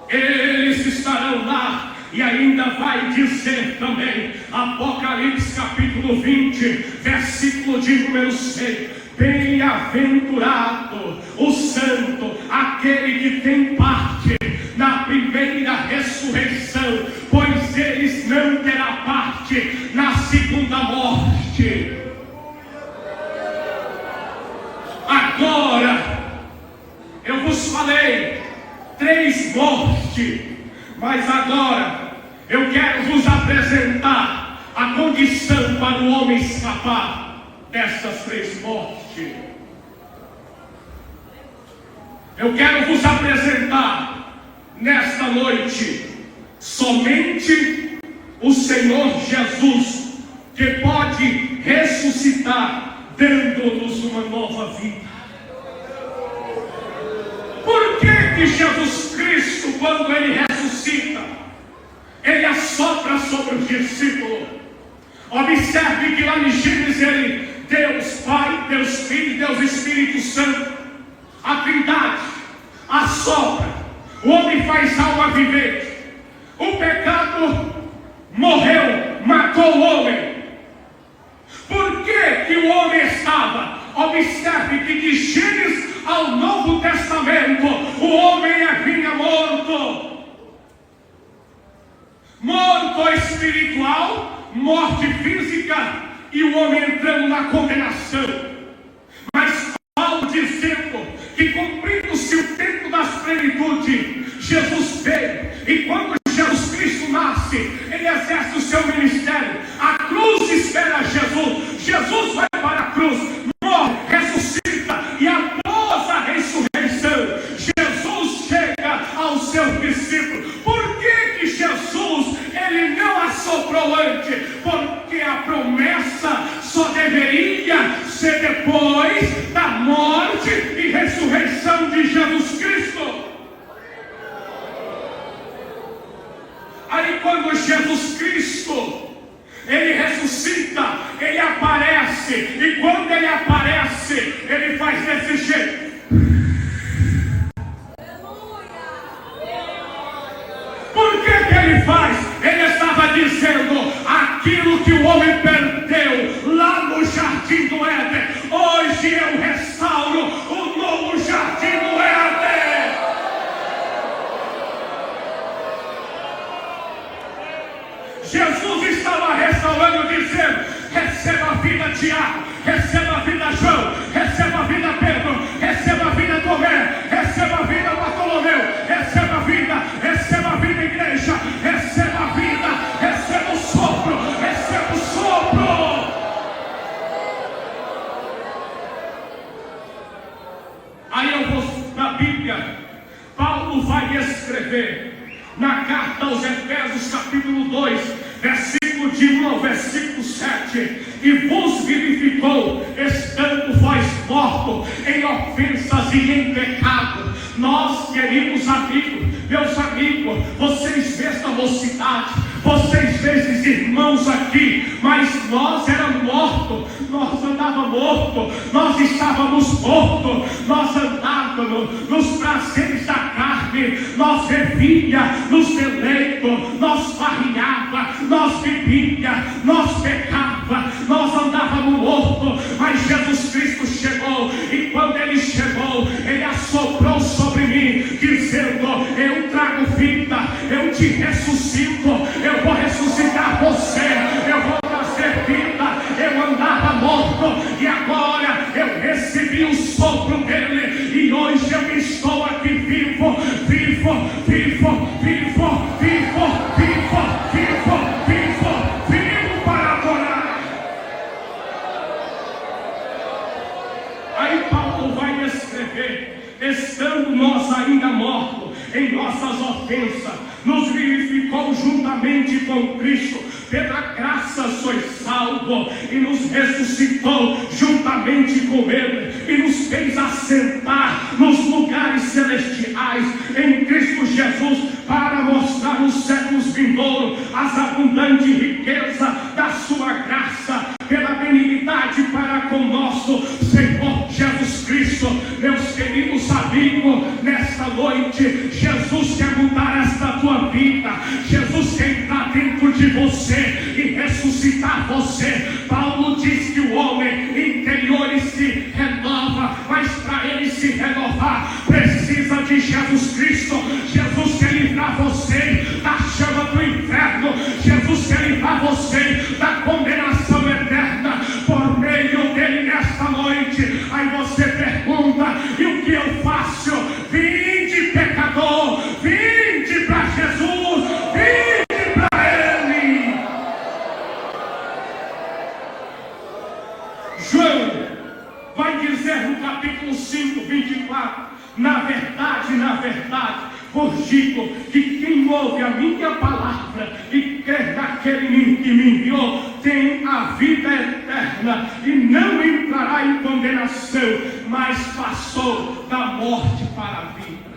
Eles estarão lá. E ainda vai dizer também, Apocalipse capítulo 20, versículo de número 6: bem-aventurado o santo, aquele aquele que tem parte na primeira ressurreição, pois eles não terão parte na segunda morte. Agora, eu vos falei 3 mortes, mas agora eu quero vos apresentar a condição para o homem escapar dessas 3 mortes. Eu quero vos apresentar nesta noite somente o Senhor Jesus, que pode ressuscitar, dando-nos uma nova vida. Por que Jesus Cristo, quando Ele ressuscita, Ele assopra sobre os discípulos? Observe que lá em Gênesis Ele, Deus Pai, Deus Filho, Deus Espírito Santo, a Trindade, assopra. O homem faz alma vivente. O pecado morreu, matou o homem. Por que o homem estava? Observe que de Gênesis ao Novo Testamento, o homem vinha morto. Morto espiritual, morte física, e o homem entrando na condenação. Mas Paulo dizendo que, cumprindo-se o tempo das plenitudes, Jesus veio. E quando Jesus Cristo nasce, Ele exerce o seu ministério. A cruz espera Jesus. Jesus vai para a cruz, morre, ressuscita, e após a ressurreição, Jesus chega aos seus discípulos. Por que Jesus, Ele não assoprou antes? Porque a promessa só deveria ser depois da morte e ressurreição de Jesus Cristo. Aí quando Jesus Cristo, Ele ressuscita, Ele aparece, e quando Ele aparece, Ele faz desse jeito. Por que Ele faz? Ele estava dizendo: aquilo que o homem perdeu lá no Jardim do Éden, hoje eu restauro o novo Jardim do Éden. Jesus estava restaurando, dizendo: receba a vida Tiago, receba a vida João, receba a vida Pedro, receba a vida Tomé, receba a vida Bartolomeu, receba a vida igreja, receba a vida, receba o sopro, receba o sopro. Aí eu vou na Bíblia, Paulo vai escrever na carta aos Efésios, capítulo 2, versículo de 1 ao versículo 7: e vos vivificou, estando vós mortos em ofensas e em pecado. Nós, queridos amigos, meus amigos, vocês desta mocidade, vocês vezes irmãos aqui, mas nós éramos mortos, nós andávamos mortos, nós estávamos mortos, nós andávamos nos prazeres da carne, nós vivia nos deleitos, nós farrinhava, nós bebia, nós pecava, nós andávamos mortos. Mas Jesus Cristo chegou, e quando Ele chegou, Ele assoprou sobre mim, dizendo: eu trago vida, eu te ressuscito, eu vou ressuscitar você, eu vou trazer vida. Eu andava morto e agora eu recebi o sopro dele, e hoje eu estou aqui vivo, vivo, vivo, vivo, vivo, vivo, vivo, vivo, vivo para adorar. Aí Paulo vai escrever: estando nós ainda mortos em nossas ofensas, nos vivificou juntamente com Cristo, pela graça sois salvos, e nos ressuscitou juntamente com Ele, e nos fez assentar nos lugares celestiais em Cristo Jesus, para mostrar nos séculos vindouros as abundantes riquezas da sua graça, pela benignidade para com nosso Senhor Jesus Cristo. Meus queridos amigos, nesta noite, Jesus quer mudar esta tua vida. Jesus quer entrar dentro de você e ressuscitar você. Paulo diz que o homem interior se renova, mas para ele se renovar, precisa de Jesus Cristo. Jesus quer livrar você da chama do inferno. Jesus quer livrar você da condenação eterna por meio dele nesta noite. Aí você pergunta: e o que eu faço? Vinde, pecador, vinde para Jesus, vinde para ele. João vai dizer no capítulo 5, 24: na verdade, vos digo que quem ouve a minha palavra e crê naquele que me enviou tem a vida eterna e não entrará em condenação, mas passou da morte para a vida.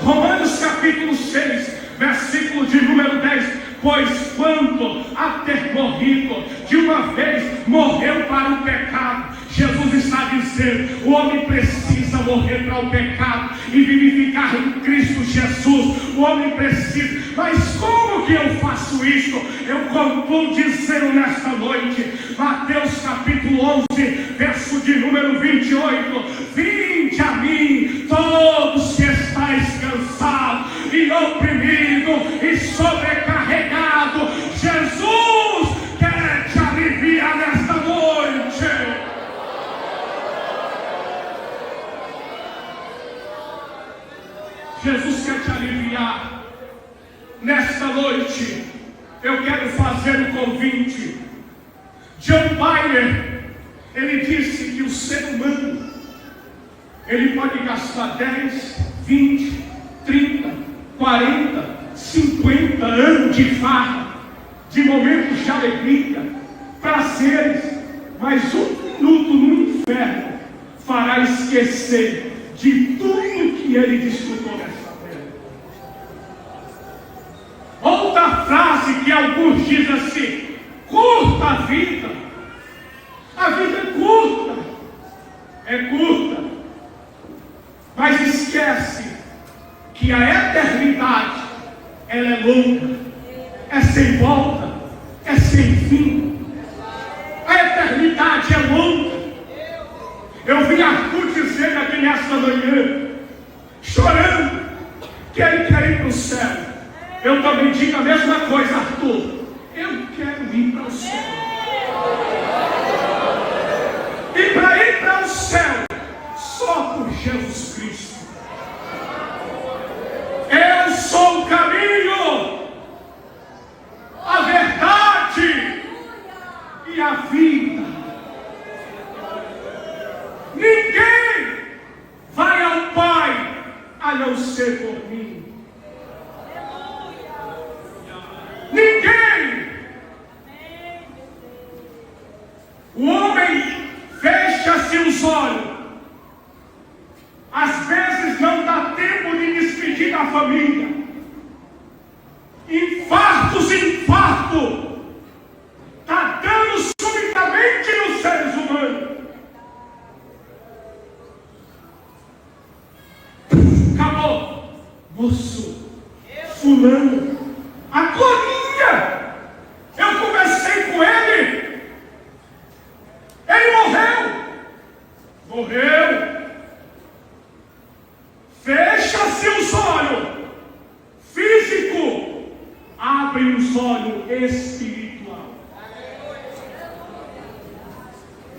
Romanos capítulo 6, versículo de número 10: pois quanto a ter morrido de uma vez, morreu para o pecado. Jesus está dizendo: o homem precisa morrer para o pecado e vivificar em Cristo Jesus. O homem precisa. Mas como que eu faço isso? Eu concluo dizendo nesta noite, Mateus capítulo 11, verso de número 28: vinde a mim todos que estáis cansados e oprimidos e sobrecarregados. Jesus quer te aliviar nesta noite. Jesus quer te aliviar nesta noite. Eu quero fazer um convite. John Byner, ele disse que o ser humano, ele pode gastar 10, 20, 30, 40, 50 anos de farra, de momentos de alegria, prazeres, mas um minuto no inferno fará esquecer de tudo que ele desfrutou nessa terra. Outra frase que alguns dizem assim: curta a vida. A vida é curta, mas esquece que a eternidade, ela é longa, é sem volta, é sem fim. A eternidade é longa. Eu vi Arthur dizendo aqui nesta manhã, chorando, que ele quer ir para o céu. Eu também digo a mesma coisa, Arthur. Eu quero ir para o céu. E para ir para o céu, só por Jesus Cristo. Eu sou o caminho, a verdade e a vida. Ninguém vai ao Pai a não ser por mim. Ninguém. O homem fecha-se os olhos. Às vezes não dá tempo de despedir da família. Infarto. Está dando subitamente nos seres humanos. Acabou. Moço, fulano, agorinha, eu conversei com ele. Ele morreu. Fecha-se os olhos físico, abre os olhos espiritual.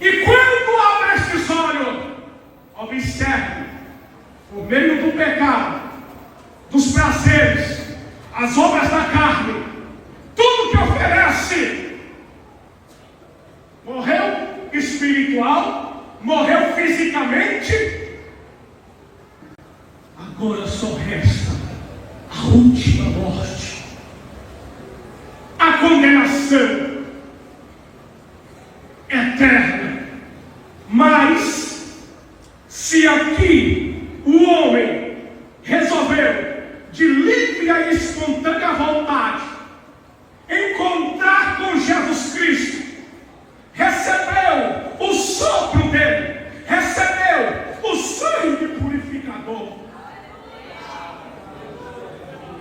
E quando abre esses olhos, observe, por meio do pecado, dos prazeres, as obras da carne, tudo que oferece, morreu espiritual, morreu fisicamente. Agora só resta a última morte, a condenação eterna. Mas se aqui o homem resolveu, de livre e espontânea vontade, encontrar com Jesus Cristo, recebeu o sopro dele, recebeu o sangue purificador,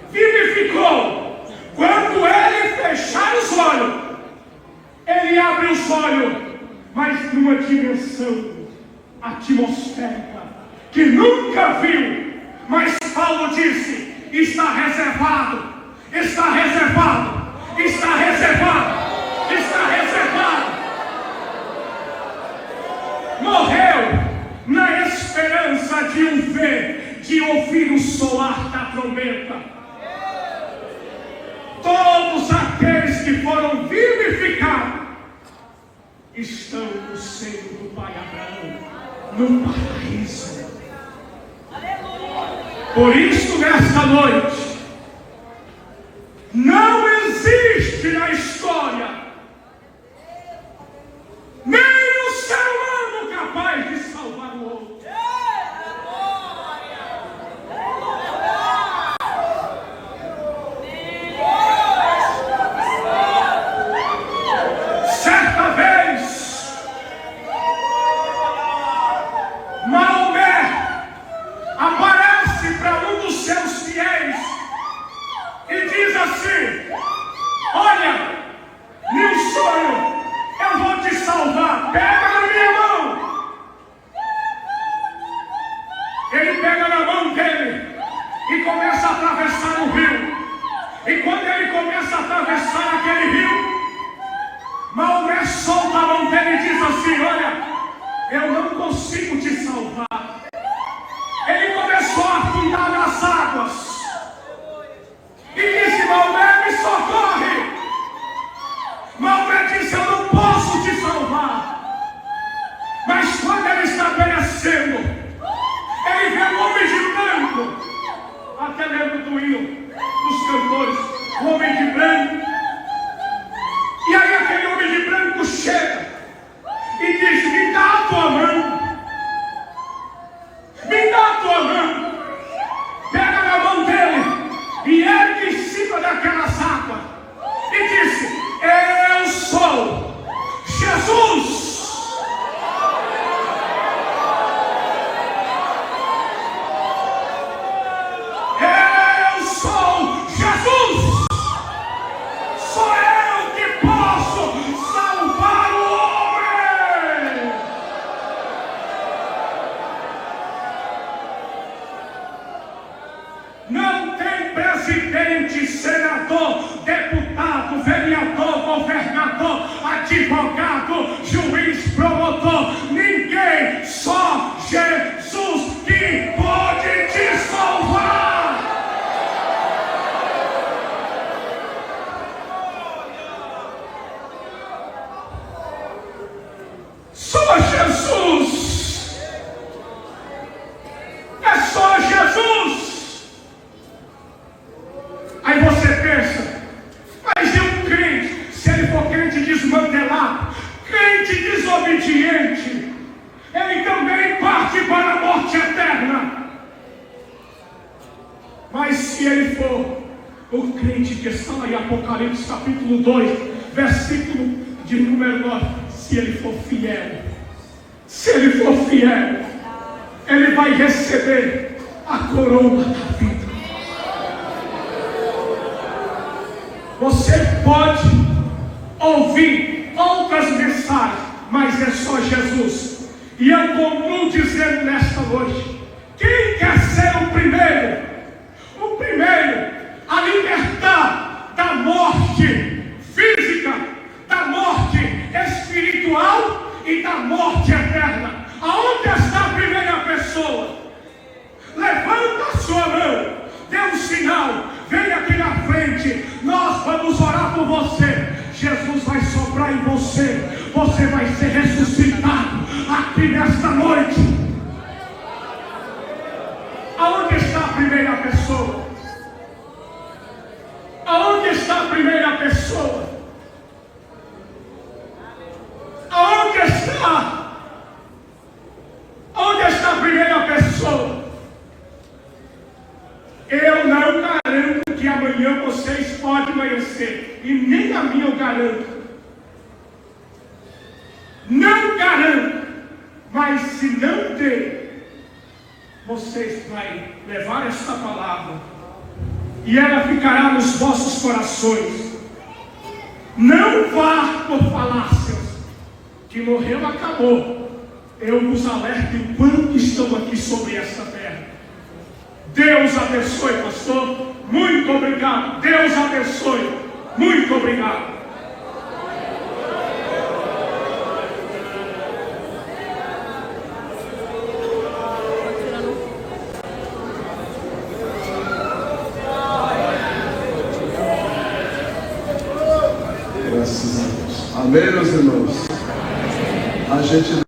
vivificou. Quando ele fechar os olhos, ele abre os olhos, mas numa dimensão atmosférica que nunca viu Mas Paulo disse: está reservado, está reservado, está reservado, está reservado. Morreu na esperança de o ver, de ouvir o soar da trombeta. Todos aqueles que foram vivificados estão no seio do Pai Abraão, no paraíso. Por isso, nesta noite, não existe na história nenhum ser humano capaz de salvar o outro. Certa vez, Maomé aparece para um dos seus fiéis e diz assim: olha, meu sonho, eu vou te salvar, pega na minha mão. Ele pega na mão dele e começa a atravessar o rio. E quando ele começa a atravessar aquele rio, Maomé solta a mão dele e diz assim: olha, eu não consigo te salvar. Ele começou a afundar nas águas e disse: Maomé, me socorre. Maomé disse: eu não posso te salvar. Mas quando ele está perecendo, ele vê um homem de branco. Até lembro do hino dos cantores, o homem de branco. E aí aquele homem de branco chega e diz: me dá a tua mão. Me dá a tua mão. Pega na mão dele e ergue em cima daquelas águas e disse: eu sou Jesus. Eu sou Jesus. Sou eu que posso salvar o homem. Não tem presidente, senador, deputado, vereador, governador, advogado, juiz, promotor, ninguém, só Jesus que pode te salvar. Só Jesus. É só Jesus. Aí você pensa: mas e um crente? Se ele for crente desmantelado, crente desobediente, ele também parte para a morte eterna. Mas se ele for o crente que está lá em Apocalipse capítulo 2, versículo de número 9, se ele for fiel, ele vai receber a coroa da vida. Você pode ouvir outras mensagens, mas é só Jesus. E eu continuo dizendo nesta noite: quem quer ser o primeiro a libertar da morte física, da morte espiritual e da morte eterna? Aonde está a primeira pessoa? Levanta a sua mão, dê um sinal, vem aqui na frente, nós vamos orar por você. Jesus vai soprar em você, você vai ser ressuscitado aqui nesta noite. Aonde está a primeira pessoa? Aonde está a primeira pessoa? Aonde está? Onde está a primeira pessoa? Eu não garanto que amanhã vocês podem amanhecer, e nem a minha eu garanto. Não garanto, mas se não der, vocês vão levar esta palavra e ela ficará nos vossos corações. Não vá por falácias, que morreu, acabou. Eu vos alerto enquanto estão aqui sobre esta terra. Deus abençoe, pastor. Muito obrigado. Deus abençoe. Muito obrigado. Graças a Deus. Amém, meus irmãos? A gente